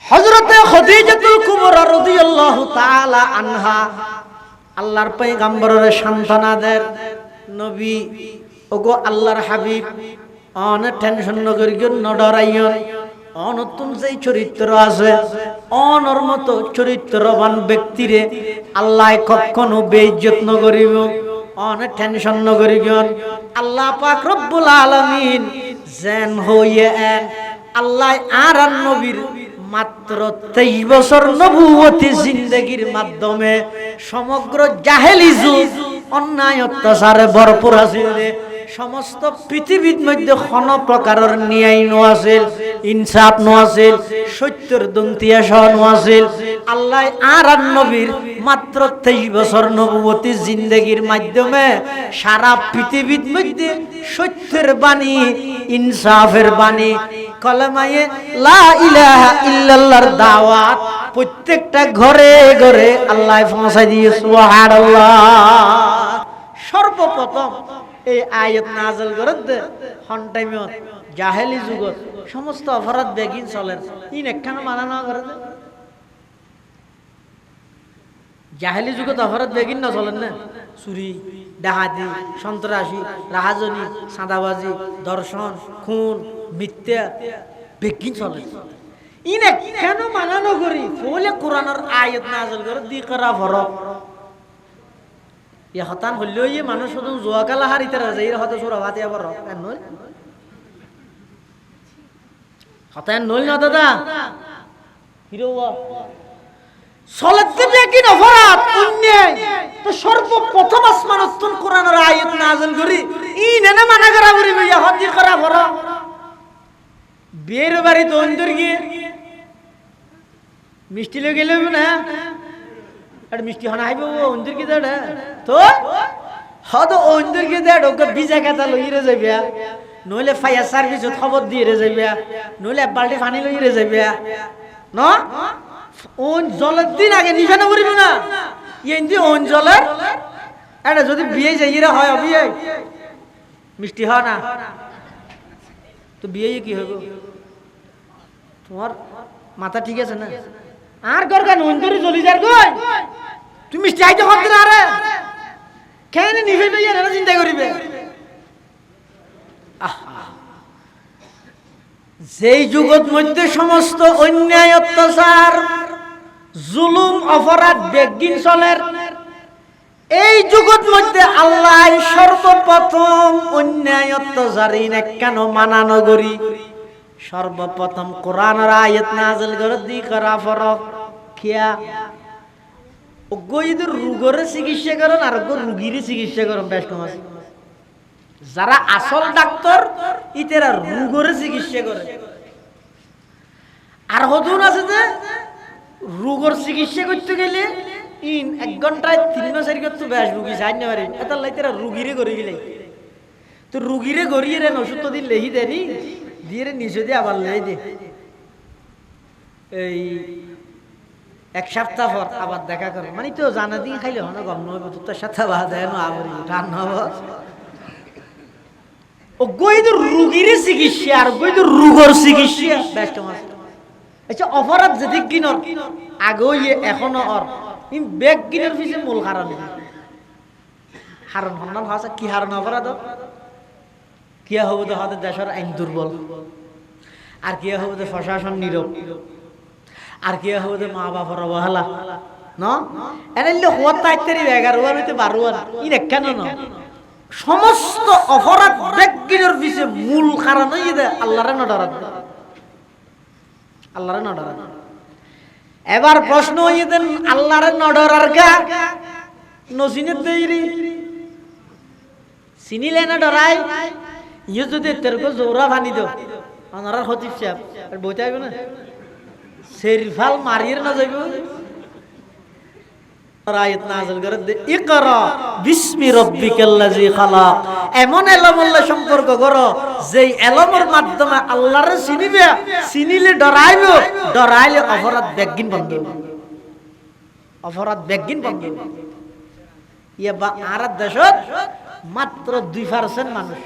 হযরতে খুদিজাতুল কুবরা রাদিয়াল্লাহু তাআলা আনহা আল্লাহর পয়গম্বরের সন্তানাদের নবী, ওগো আল্লাহর হাবিব, অনেক টেনশন নগরিও নডরাইয়ন, অনতুন যেই চরিত্র আছে অনর মতো চরিত্রবান ব্যক্তিরে আল্লাহ কখনো বেইজ্জত নগরিব, অনেক টেনশন নগরিয়ন। আল্লাহ পাক রব্বুল আলামিন যেন হইয়ে আল্লাহ আর নবীর মাত্র 23 বছর নবুয়তি জিন্দেগির মাধ্যমে সমগ্র জাহেলি যুগ অন্যায় অত্যাচারে ভরপুর আছিল। সমস্ত পৃথিবীর মধ্যে কোন প্রকারের ন্যায় নো আছিল, ইনসাফ নো আছিল, সত্যের দন্তিয়া সহ নো আছিল। আল্লাহ আর নবীর মাত্র 23 বছর নবুয়তি জিন্দেগির মাধ্যমে সারা পৃথিবীর মধ্যে সত্যের বাণী, ইনসাফের বাণী, কলেমায়ে লা ইলাহা ইল্লাল্লাহর দাওয়াত প্রত্যেকটা ঘরে ঘরে আল্লাহ পৌঁছায় দিয়ে। সুবহানাল্লাহ। সর্বপ্রথম এই আয়াত নাযিল করতে হন টাইমত জাহেলি যুগত সমস্ত অপরাধ বেগিন চলেন, ইন একখানা মানা না করে। জাহেলি যুগত অপরাধ বেগিন না চলেন না, চুরি, ডাহাতি, সন্ত্রাসী, রাহাজনী, সাদাবাজি, ধর্ষণ, খুন, মিথ্যা বেগিন চলেন। ইন একখানা মানা না করি বলে কোরআনের আয়াত নাযিল করে দি করা ফরক ইয়া হতান হইলেও ইয়ে মানুষ শুধু জোয়াকালা হারিতে রাজা এর হতে সুরা ভাতে আবার নই হতান নই না দাদা হিরো সলাতে বেকিন অপরাধ অন্যায় তো সর্বপ্রথম আসমানতন কোরআনের আয়াত নাযিল করি ইন এনে মানা করা করি ইয়া হতি করা ফরক। বিয়ের বাড়ি তো অন্তর গিয়ে মিষ্টি লয়ে গেলে না আর মিষ্টি হনা আইব অন্তর কি দেড় তো হদ অন্তর কি দেড় ওকে ভিজা কাটা লইরে যাইবা, নইলে ফায়ার সার্ভিসত খবর দিয়ে যাইবা, নইলে এক বালতি পানি লইরে যাইবা ন। ওন জলের দিন আগে নিশানা করিব না এন্দি ওন জলের এটা যদি বিয়ে যাইরা হয় বিয়ে মিষ্টি হয় না তো বিয়ে কি হইব? তোমার মাথা ঠিক আছে না? আর গরগা নন্দরি চলি যার গই তুমি চাইতে করতে না রে কেন নিভে বেয়া না চিন্তা করিবে। যেই যুগত মধ্যে সমস্ত অন্যায় অত্যাচার জুলুম অপরাধ বেগিন চলের, এই যুগত মধ্যে আল্লাহ সর্বপ্রথম অন্যায় অত্যাচারী কেন মানানো করি সর্বপ্রথম কোরআনের আয়াত নাযিল করে দি করা ফরক কিয়া ওগইদের রোগের চিকিৎসা করেন আর রোগীর চিকিৎসা করেন বেশ আছে। যারা আসল ডাক্তার ইতেরা রোগের চিকিৎসা করে আর হতুন আছে যে রোগের চিকিৎসা করতে গেলে ইন 1 ঘন্টায় 3-4 করতে বেশ রোগী যাই না পারে এটা লাইতেরা রোগীরে করে গেলে তো রোগীরে গড়িয়ে রেন ওষুধ দিন লেহি দেনি দিয়ে নিচে দিয়ে আবার লেই দে এই 1 সপ্তাহ পর আবার দেখা করে মানে তো জানা দিয়ে খাইলে হন গম নয় তোর সাথে বাধা দেয় না আবার টান হব ও গইদের রোগীর চিকিৎসা আর গইদের রোগের চিকিৎসা ব্যস্ত মাস। আচ্ছা অপরাধ যেদিক কিনর আগেও এখনো অর ইন বেগ কিনের পিছে মূল কারণ হারণ হন্নাল ভাষা কি হারণ অপরাধ কিয়া হবো তো হাতে দেশের আইন দুর্বল। আর কি হবে প্রশাসন নীরব, আর কি হবে মা বাবার অবহেলা ন এনে হওয়ার তাইতেরি 11 হইতে 12 ই কেন ন সমস্ত অপরাধ ব্যক্তির পিছে মূল কারণ হই দে আল্লাহরে না ডরাত, আল্লাহরে না ডরাত। এবার প্রশ্ন হই দেন আল্লাহরে না ডরার কা নসিনে দেইরি চিনিলে না ডরাই ইয়ে যদি তেরকো জোরা ভানি দাও আনারার হতিফ সাহেব আর বইতে আইব না সেরফাল মারিয়ে না যাইব। আয়াত নাযিল করে দে ইকরা বিসমি রাব্বিকাল্লাযী খালাক, এমন এলমুল্লাহ সম্পর্ক করো যেই এলমের মাধ্যমে আল্লাহরে চিনিবে, চিনিলে ডরাইব, ডরাইলে অপরাধ বেগিন বন্ধ হবে, অপরাধ বেগিন বন্ধ হবে। ইয়া বা আর দেশত মাত্র 2% মানুষ,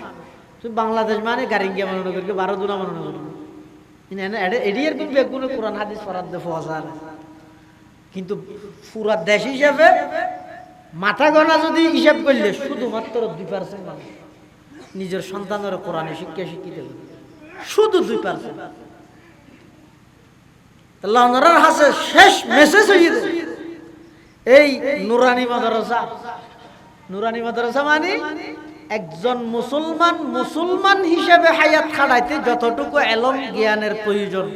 বাংলাদেশ মানে গারিঙ্গিয়া মনে করি 12 জনা মনে করি এডিয়ার কোন বেগুনে কোরআন হাদিস পড়ার দে ফজার, কিন্তু পুরা দেশ হিসাবে মাথা গণা যদি হিসাব করলে শুধুমাত্র 2% মানুষ নিজের সন্তানের কোরআনে শিক্ষা শিক্ষিত, শুধু 2%। আল্লাহ ওনার হাতে শেষ মেসেজ হয়ে যায় এই নুরানি মাদ্রাসা। নুরানি মাদ্রাসা মানে একজন মুসলমান মুসলমান হিসেবে হায়াত খাড়াইতে যতটুকু এলম জ্ঞানের প্রয়োজন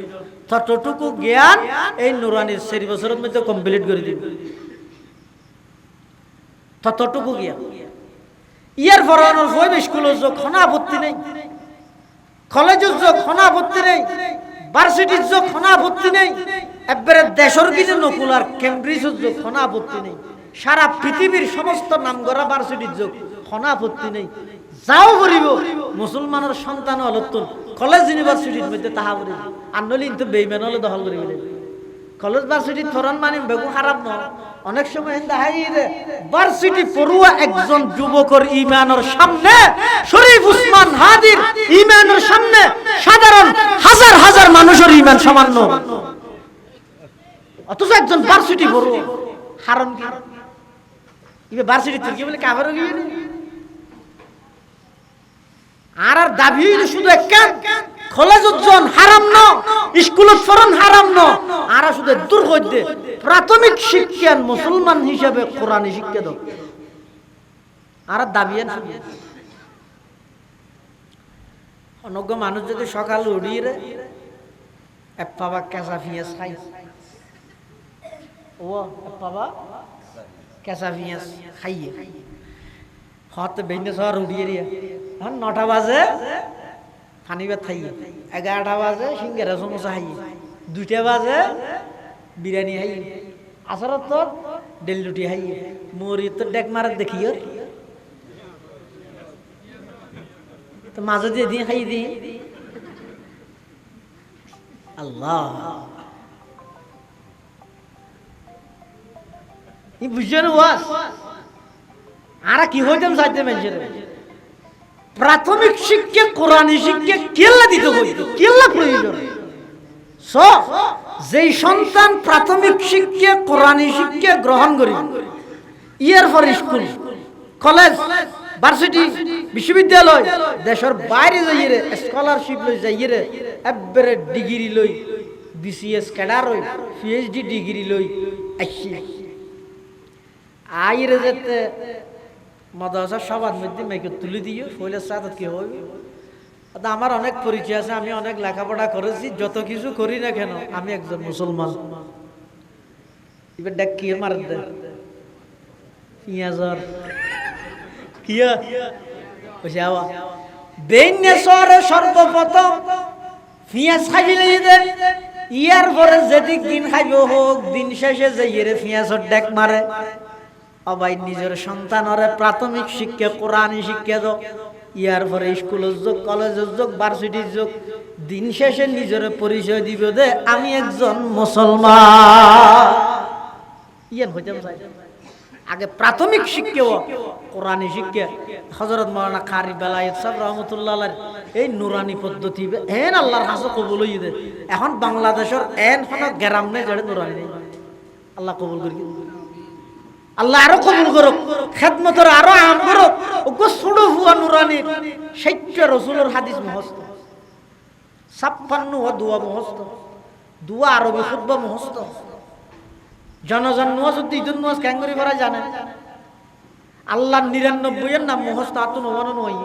ততটুকু জ্ঞান এই নুরানির 4 বছরের মধ্যে কমপ্লিট করে দিবে, ততটুকু জ্ঞান। ইয়ার ফরানোর ফইব স্কুলের যোগ খনা আপত্তি নেই, কলেজের যোগ খনা আপত্তি নেই, ভার্সিটির যোগ খনা আপত্তি নেই, একবারে দেশের কিছু নকুলার কেমব্রিজের যোগ খনা আপত্তি নেই, সারা পৃথিবীর সমস্ত নামগড়া ভার্সিটির যোগ খনা আপত্তি নেই। যাও করিব মুসলমানের সন্তান অলত্তন কলেজ ইউনিভার্সিটির মধ্যে তাহা করিব, আর নইলে কিন্তু বেইমান হলে দখল করিব। কলেজ ভার্সিটির থরন মানে বেগু খারাপ নয়, অনেক সময় ভার্সিটি পড়ুয়া একজন যুবকের ইমানের সামনে শরীফ উসমান হাদির ইমানের সামনে সাধারণ হাজার হাজার মানুষের ইমান সামান্য, অথচ একজন ভার্সিটি পড়ুয়া হারাম কি ইবে ভার্সিটি থেকে বলে কাভার গিয়ে আর দাবি শুধু একখান কলেজত জন হারাম ন, স্কুলত ফরন হারাম ন, আর শুধু দূর হইতে প্রাথমিক শিক্ষা মুসলমান হিসাবে কোরআনী শিক্ষা দাও আর দাবি অনজ্ঞ মানুষ যদি সকাল উড়িয়ে এক পাবা কেঁচা পিঁয়াজ খাই, ও এক পাবা কেঁচা পিঁয়াজ খাইয়ে হতে বেঁধে সবার উড়িয়ে দিয়ে 9টা বাজে পানি ভাত খাইয়ে, 11টা বাজে সিঙ্গারা সমোসা খাইয়ে, 2টা বাজে বিরিয়ানি খাইয়ে, আসরত তো ডেল রুটি খাইয়ে, মরি তো ডেক মারাত দেখিও তো মাঝে দিয়ে দিয়ে খাইয়ে দিয়ে আল্লাহ বুঝছেন ওয়াজ আর কি হইতাম চাইতে মানুষের প্রাথমিক শিক্ষা কোরআনী শিক্ষা কেল্লা দিতে হইতো, কেল্লা প্রয়োজন। যেই সন্তান প্রাথমিক শিক্ষা কোরআনী শিক্ষা গ্রহণ করি ইয়ার পর স্কুল কলেজ ভার্সিটি বিশ্ববিদ্যালয় দেশের বাইরে যাইয়ে স্কলারশিপ লই যাইয়ে একবারে ডিগ্রি লই বিসিএস ক্যাডার হই পিএইচডি ডিগ্রি লই আসি আইরে যেতে মাদ্রাসা সবার মধ্যে মেয়েকে তুলে দিয়ে ফইলের সাথে কি হবে। আমার অনেক পরিচয় আছে, আমি অনেক লেখাপড়া করেছি, যত কিছু করি না কেন আমি একজন মুসলমান। এবার দেখ কি মার দে পিঁয়াজর কিয়া বসে আওয়া বেন্যসরে সর্বপ্রথম পিঁয়াজ খাইলে দেন, ইয়ার পরে যেদিক দিন খাইব হোক দিন শেষে যে ইয়ে পিঁয়াজর ডেক মারে। অবাই নিজের সন্তানরে প্রাথমিক শিক্ষা কোরআনী শিক্ষা দাও, ইয়ার পরে স্কুলের যোগ কলেজের যোগ ভার্সিটির যোগ, দিন শেষে নিজের পরিচয় দিব দে আমি একজন মুসলমান। ইয়ান হইতে চাই আগে প্রাথমিক শিক্ষা কোরআনী শিক্ষা। হযরত মাওলানা কারি বেলায়েত সাহেব রহমাতুল্লাহ আলাইহি এই নুরানি পদ্ধতি এন আল্লাহর কাছে কবুল হই দে। এখন বাংলাদেশের এন কোন গ্রাম নেই যেটা নুরানি নেই। আল্লাহ কবুল করি, আল্লাহ আরো কবুল করুক, খেদমতের আরো আম করুক। ওগো ছোট হুয়া নুরানি 60 রাসূলের হাদিস মুখস্থ, 56 ও দোয়া মুখস্থ, দোয়া আরবি খুতবা মুখস্থ। জনজন নুয়াজুদ্দি ঈদুন নুয়াজ কেন করে করা জানে? আল্লাহর 99 এর নাম মুখস্থ আতুন ওয়ানো নয়।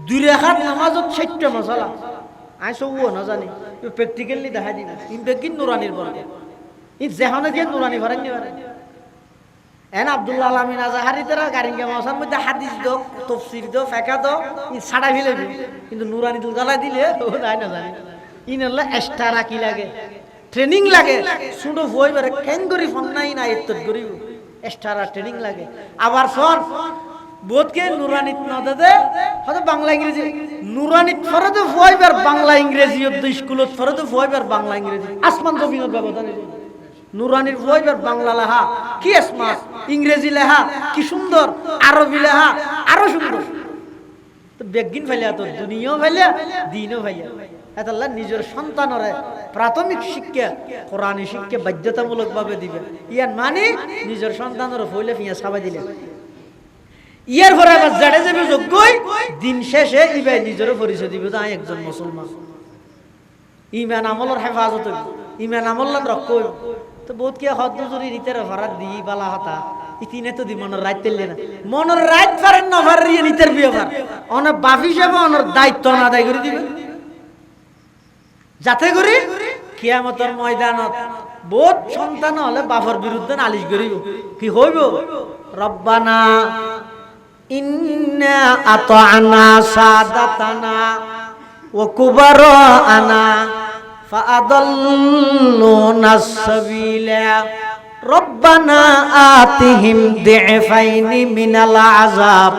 2 রাকাত নামাজত 60টা মশলা আই সবও না জানি, প্র্যাকটিক্যালি দেখা দিবে। ইমবেকিন নুরানির বরকে ই যেখানে দিয়ে নুরানি ভরেন নি পারে। এন আব্দুল্লাহ আলামিন আজহারি তারা গারিঙ্গা মাসার মধ্যে হাদিস দো, তাফসীর দো, ফিকহ দো, ই ছাড়া ফেলেবে, কিন্তু নুরানি দুল গলা দিলে ও যায় না জানি। ইনল্লাহ এক্সট্রা কি লাগে, ট্রেনিং লাগে। শুনো ভয় বেরে কেন করি ফোন নাই না এত করি এক্সট্রা ট্রেনিং লাগে। আবার ফোন বোধকে নুরানিত ন দে হয়তো বাংলা ইংরেজি নুরানিত ফরে তো ভয় বের বাংলা ইংরেজি অত স্কুলত ফরে তো ভয় বের বাংলা ইংরেজি আসমান জমিনের ব্যবধান। নুরানির ভয় বের বাংলা লেখা কি স্মার্ট, ইংরেজি লেখা কি সুন্দর, আরবি লেখা আরো সুন্দর। তো বেগিন ফেলিয়া তো দুনিয়াও ফেলিয়া দিনও ফেলিয়া। আল্লাহ নিজের সন্তানরে প্রাথমিক শিক্ষা কোরআনী শিক্ষা বাধ্যতামূলক ভাবে দিবে। ইয়ার মানে নিজের সন্তানের ফইলে ফিয়া সাবাই দিলে ইয়ার পরে আবার জাড়ে যাবে যোগ্যই দিন শেষে ইবাই নিজেরও পরিচয় দিবে যে আমি একজন মুসলমান। ইমান আমলের হেফাজত হইব, ইমান আমল্লান রক্ষ হইব। তো বহুত কে হদ্দ জুরি রিতের ভরাত দি বালা হতা ইতিনে তো দি মনের রাত তেললে না, মনের রাত পারেন না পারিয়ে নিতের বিয়ে পার অনেক বাপ হিসেবে অনেক দায়িত্ব না আদায় করে দিবে, যাতে করে কিয়ামতের ময়দানত বহুত সন্তান হলে বাপর বিরুদ্ধে নালিশ করিব। কি হইব? রব্বানা ইন্না আতা'না সাদাতানা ওয়া কুবারানা ফাআদাল্লুনা সাবিলা রব্বানা আতিহিম দি'ফাইনি মিনাল আযাব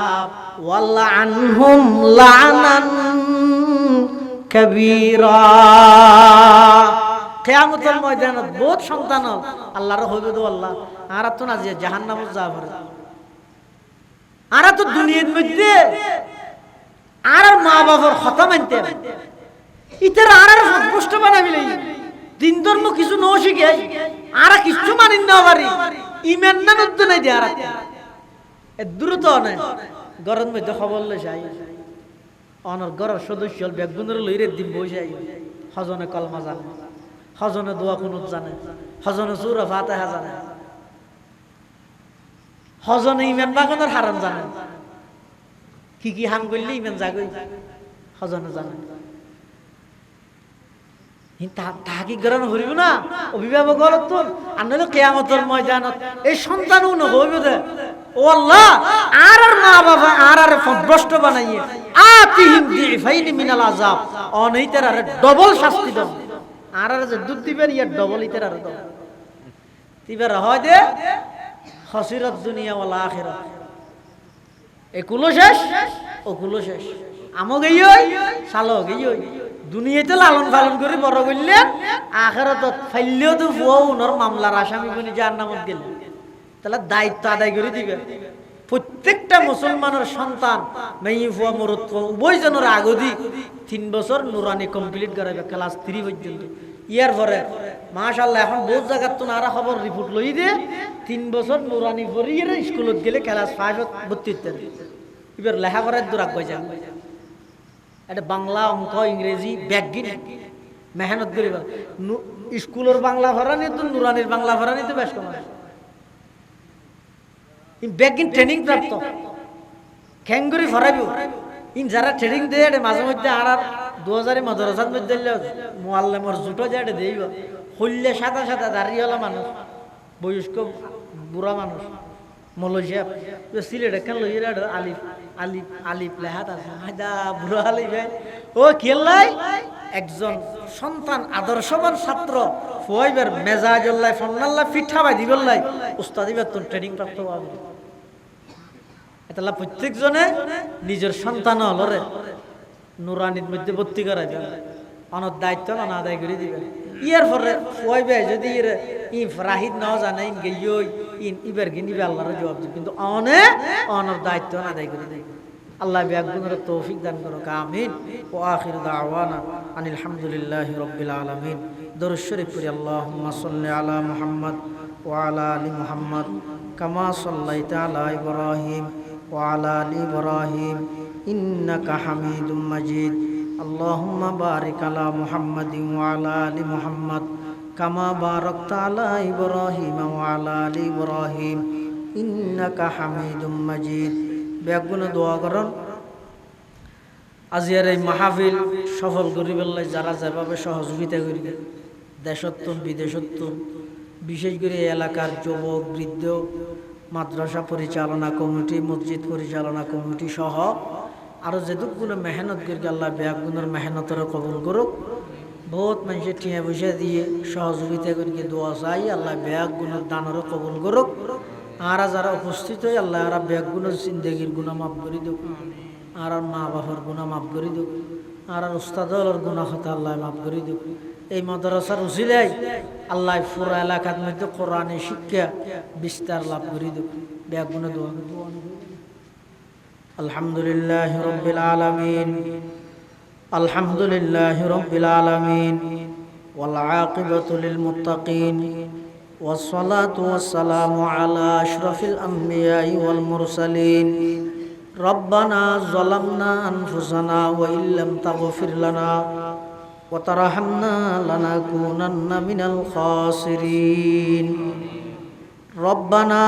ওয়ালআনহুম লা'নান কাবীরা। কিয়ামতের ময়দানত বহুত সন্তান আল্লাহর হইবে তো আল্লাহ আর তো না যে জাহান্নামে যাব আর তো দুনিয়ার মধ্যে আর মা বাবার কথা মানতে ইতার আর সন্তুষ্ট বানাবিলে দিন ধর্ম কিছু ন শিখে আর কিছু মানিন না পারি ইমান না নদ্দ নাই দে আর দ্রুত নাই গরম মধ্যে খবর লই যাই অনর ঘরের সদস্য বেগুনের লইরে দিন বসে হজনে কলমা জানে, হজনে দোয়া কুনুত জানে, হজনে সূরা ফাতিহা জানে, হজনে ইমান বাগানের হারাম জানে, কি কি হাম করলে ইমান জাগই হজনে জানে। তাহাকি গ্রহণ হরিব না অভিভাবক তো আনলে কিয়ামতের ময়দানত এই সন্তানও নহইব দে ও আল্লাহ আর মা বাবা আর ভ্রষ্ট বানাইয়ে আতিহিম দিফাইনি মিনাল আযাব অনইতার আর ডবল শাস্তি দাও আর যে দুধ দিবেন ইয়ার ডবল ইতার আর দাও তিবার হয় দে খাসিরাত দুনিয়া ওয়াল আখিরাত। একুলো শেষ ওকুলো শেষ আমো গইই সালো গইই দুনিয়াতে লালন পালন করে বড় করলে আখিরাতত ফাইলেও তো ফুয়াউনর মামলার আসামি বনি জাহান্নামত গেল। তাহলে দায়িত্ব আদায় করে দিবে প্রত্যেকটা মুসলমানের সন্তান মেয়ে ফুয়া মরত উভয়জনের আগদি 3 বছর নুরানি কমপ্লিট করাবে ক্লাস 3 পর্যন্ত। ইয়ার পরে মাশাআল্লাহ এখন বহুত জায়গা তো নারা খবর রিপোর্ট লই দে 3 বছর নুরানি পড়িয়ে স্কুলত গেলে ক্লাস 5 ভর্তি হতে এবার লেখাপড়ার দূরাগ গই যান এটা বাংলা অঙ্ক ইংরেজি ব্যাগিন মেহনত করিব স্কুলের বাংলা ভরানি তো নুরানির বাংলা ভরানি তো বেশ কম ব্যাগিন ট্রেনিং প্রাপ্ত খেঙ্গুরি ভরাইব ইন যারা ট্রেনিং দেয় মাঝে মধ্যে আর 2000 মাদ্রাসার মধ্যে মুআল্লিমর জুটো যেটা দেইব হইলে সাদা সাদা দাড়িওয়ালা মানুষ বয়স্ক বুড়া মানুষ মলজিয়া সিলেট কেন লইরা আলিফ আলিফ আলিফ লেহাত আছে হায়দা বুড়া আলিফ ও খেললাই একজন সন্তান আদর্শবান ছাত্র ফুয়াইবার মেজাজুল্লাহ ফন্নাল্লাহ পিঠা বাই দিবল্লাই উস্তাদিবার তো ট্রেনিং প্রাপ্ত হবে। এতলা প্রত্যেকজনে নিজের সন্তান হলরে নুরানির মধ্যে ভর্তি করাইবে অনর দায়িত্ব না আদায় করে দিবে। ইয়ার পরে ফুয়াইবে যদি ই রাহিদ না জানে ইন গেই ইন ইবার গিনিবে আল্লাহর জবাব দিবে, কিন্তু অনর দায়িত্ব না আদায় করে দিবে। আল্লাহ বিয়াগুনের তৌফিক দান করুক আমিন। ওয়া আখিরু দাওয়ানা আনিল হামদুলিল্লাহি রাব্বিল আলামিন। দরুদ শরীফ পড়ি আল্লাহুম্মা সাল্লি আলা মুহাম্মদ ওয়া আলা আলি মুহাম্মদ কামা সাল্লাইতা আলা ইব্রাহিম ওয়া আলা আলি ইব্রাহিম ইন্নাকা হামিদুম মাজিদ। اللهم بارك على محمد وعلى آل محمد كما باركت على إبراهيم وعلى آل إبراهيم إنك حميد مجيد বেগুন দোয়া করুন আজিয়ার এই মাহফিল সফল করিবেল্লাই যারা যেভাবে সহযোগিতা করি দেশত্তম বিদেশত্তম বিশেষ করে এই এলাকার যুবক বৃদ্ধ মাদ্রাসা পরিচালনা কমিটি মসজিদ পরিচালনা কমিটি সহ আরও যেটুকগুলো মেহনত করি আল্লাহ বেগুনের মেহনতের কবুল করুক বহুত মানুষের টিয়া পয়সা দিয়ে সহযোগিতা করি দোয়া চাই আল্লাহ বেগুনের দানেরও কবুল করুক আর যারা উপস্থিত হয় আল্লাহ আর বেগুনের জিন্দগির গুণা মাফ করে দেব আর মা বাবার গুণা মাফ করে দেব আর উস্তাদর গুণা হতা আল্লাহ মাফ করে দেব এই মাদ্রাসার উসিলাই আল্লাহ পুরো এলাকার মধ্যে কোরআনে শিক্ষা বিস্তার লাভ করে দেব বেগুনে দোয়া আলহামদুলিল্লাহ রাব্বিল আলামিন আলহামদুলিল্লাহ রাব্বিল আলামিন ওয়াল আকিবাতু লিল মুত্তাকিন والصلاة والسلام على أشرف الأنبياء والمرسلين ربنا ظلمنا أنفسنا وإن لم تغفر لنا وترحمنا لنكونن من الخاسرين ربنا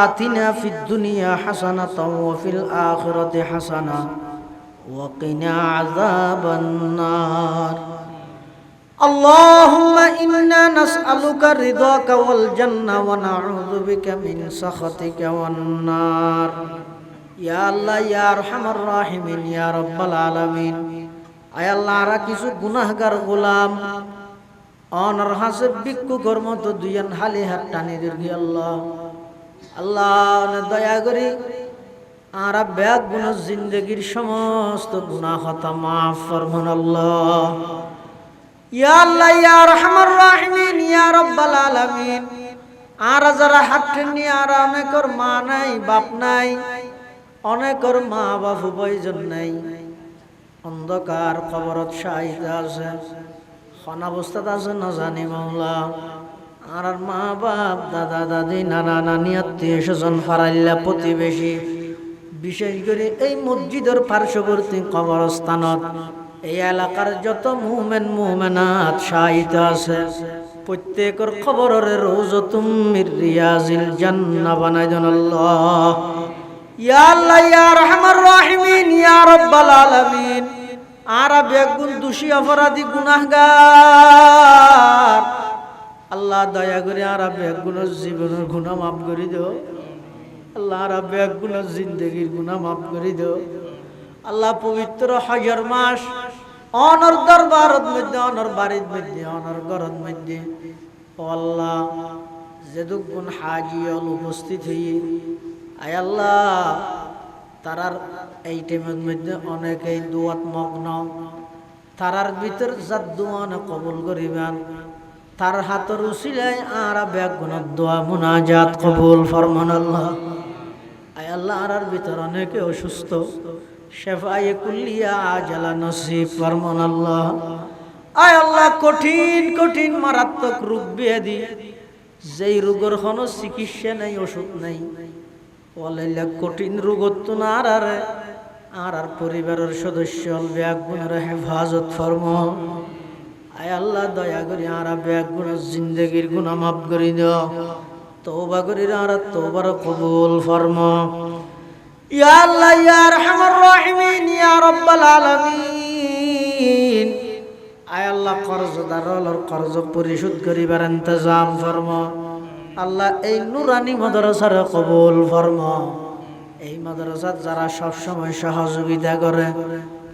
آتنا في الدنيا حسنة وفي الآخرة حسنة وقنا عذاب النار اللهم إنا نسألك رضاك والجنة ونعوذ بك من سخطك والنار يا الله يا أرحم الراحمين يا رب العالمين আয় আল্লাহ আর কিছু গুনাহগার গোলাম অনর হাসে বিক্ষু কর্ম তো দুইজন হালি হাত টানি দির্গি আল্লাহ আল্লাহ দয়া করি আর ব্যাগ গুণ জিন্দগির সমস্ত গুনাহ হতা মাফ ফরমান আল্লাহ ইয়া আল্লাহ ইয়া আরহামার রাহিমিন ইয়া রাব্বাল আলামিন আর যারা হাত টেনে আর অনেকর মা নাই বাপ নাই অনেকর মা বাপ উভয়জন নাই অন্ধকার কবরত শাহিদ আছে অনাবস্থাত আছে না জানি মাওলা আর মা বাপ দাদা দাদি নানা নানি আত্মীয় স্বজন ফারাইল্লা প্রতিবেশী বিশেষ করে এই মসজিদের পার্শ্ববর্তী কবরস্থানত এই এলাকার যত মুমিন মুমিনাত শাহিদ আছে প্রত্যেকের কবরের রওজাতুম মির রিয়াজিল জান্নাহ বানাই দেন আল্লাহ ইয়া আল্লাহ ইয়া আরহামার রাহিমিন ইয়া রাব্বাল আলামিন আর বেগুন দোষী অপরাধী গুনাহগার আল্লাহ দয়া করে আর বেগুনের জীবনের গুনাহ মাফ করে দাও আল্লাহ আর বেগুনের জিন্দেগির গুনাহ মাফ করে দাও আল্লাহ পবিত্র হজের মাস অনর দরবারত মধ্যে অনর বাড়ির মধ্যে অনর ঘরের মধ্যে ও আল্লাহ যেদুগুণ হাজি অল উপস্থিত হয়ে আয় আল্লাহ তারার এই টাইমের মধ্যে অনেকেই দুয়াত মগ্ন তারার ভিতর যার দোয়া কবুল করিবেন তার হাতের উসিলায় আর বেগুনের দোয়া মুনাজাত কবুল ফরমান আল্লাহ আয় আল্লাহ আর ভিতর অনেকে অসুস্থ শেফায়ে কুল্লিয়া আজালা নসিব ফরমান আল্লাহ আয় আল্লাহ কঠিন কঠিন মারাত্মক রোগ ব্যাধি যেই রোগের কোনো চিকিৎসা নাই ওষুধ নাই ওয়াল্লাহ কঠিন রোগত না আর পরিবারের সদস্য বেগুনের হেফাজত ফরমা আয় আল্লাহ দয়া করি আর বেগুনের জিন্দগির গুনাহ মাফ করে দাও তওবা করি আর তওবার কবুল ফরমা ইয়া আল্লাহ ইয়া আরহামার রাহিমিন ইয়া রাব্বাল আলামিন আয় আল্লাহ কর্জদারর কর্জ পরিশোধ করিবার ইন্তজাম ফরমা আল্লাহ এই নুরানি মাদ্রাসার কবুল ফরমা এই মাদ্রাসাত যারা সব সময় সহযোগিতা করে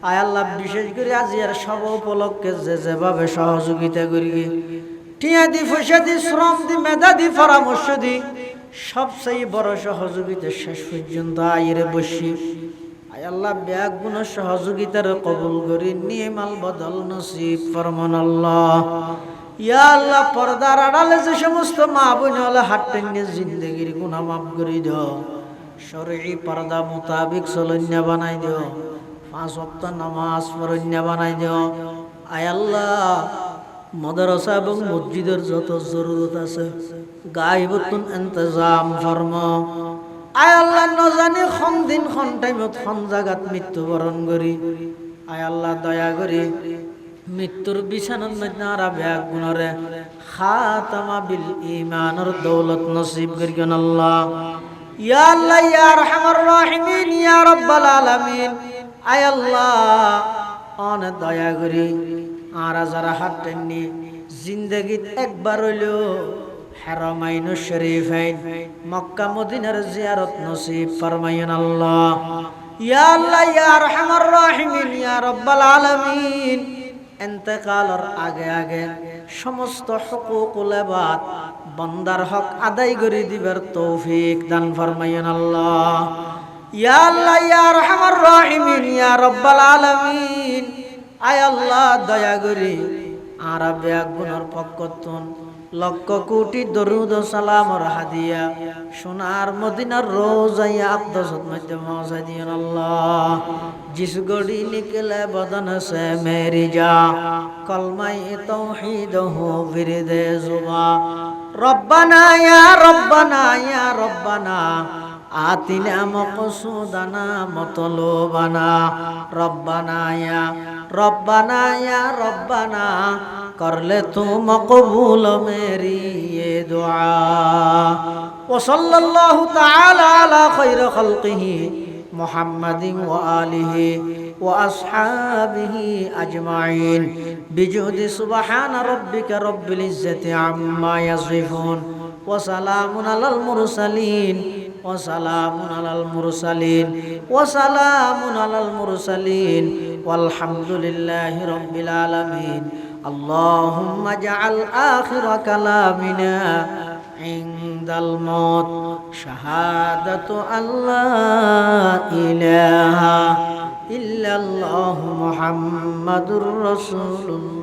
আয় আল্লাহ বিশেষ করে আজিয়ার সব উপলক্ষে যেভাবে সহযোগিতা করি টিয়া দি পয়সা দি শ্রম দি মেধা দি পরামর্শ দি সবচেয়ে বড় সহযোগিতা শেষ পর্যন্ত আইরে বসি আয় আল্লাহ বেগুন সহযোগিতার কবুল করি নিয়মাল বদল নসিব ফরমান আল্লাহ ইয়া আল্লাহ পর্দার আড়ালে যে সমস্ত মা বোন হলে হাত টেনে জিন্দগির গুনাহ মাফ করে দাও শরঈ পর্দা মোতাবেক চলন্যা বানাই দাও 5 ওয়াক্ত নামাজ পড়ন্যা বানাই দাও আয় আল্লাহ মাদ্রাসা এবং মসজিদের যত জরুরত আছে গায়বতুন ইন্তজাম ফরমা আয় আল্লাহ ন জানি কোন দিন কোন টাইমত কোন জায়গাত মৃত্যুবরণ করি আয় আল্লাহ দয়া করি মৃত্যুর বিছানার মধ্যে আরা ব্যাগ গুণরে খাতামা বিল ঈমানের দৌলত নসিব করিবেন আল্লাহ। ইয়া আল্লাহ ইয়া আরহামার রাহিমিন ইয়া রাব্বাল আলামিন। আয় আল্লাহ অনেক দয়া করি আরা যারা হাত টেননি জিন্দগিত একবার হইলেও হারামাইন শরীফাইন মক্কা মদিনার জিয়ারত নসিব ফরমাইন আল্লাহ। ইয়া আল্লাহ ইয়া আরহামার রাহিমিন ইয়া রাব্বাল আলামিন। ইন্তেকালের আগে আগে সমস্ত হুকুকুল ইবাদ বান্দার হক আদায় করে দিবার তৌফিক দান ফরমাইন আল্লাহ। ইয়া আল্লাহ ইয়া আরহামার রাহিমিন ইয়া রাব্বাল আলামিন। আয় আল্লাহ দয়া করি আরবে গুনার পক্ষতুন লক্ষ কোটি দরুদ ও সালামর হাদিয়া সোনার মদিনার রোজায় আকদসত মধ্যে পৌঁছে দিন আল্লাহ। जिस घड़ी निकले बदन से मेरी जा कलमाए तौहीद हो विरदे जुबा रब्बना या रब्बना या रब्बना आतिना मक़सूदना मतलूबना रब्बना या रब्बना कर ले तू मकबूल मेरी ये दुआ। व सल्लल्लाहु तआला अला खैर खल्क़िही मुहम्मदिन व आलिहि व अस्हाबिहि अजमाइन बिजुदी सुबहान रब्बिका रब्बिल इज्जति अम्मा यसिफून व सलामुन अलल मुरसलीन व सलामुन अलल मुरसलीन व सलामुन अलल मुरसलीन वल्हम्दुलिल्लाहि रब्बिल आलमीन। अल्लाहुम्मा जअल आखिर कलामिना इंदल मौत शहादतु अल्ला इलाहा इल्लल्लाहु मुहम्मदुर रसूलुल्लाह।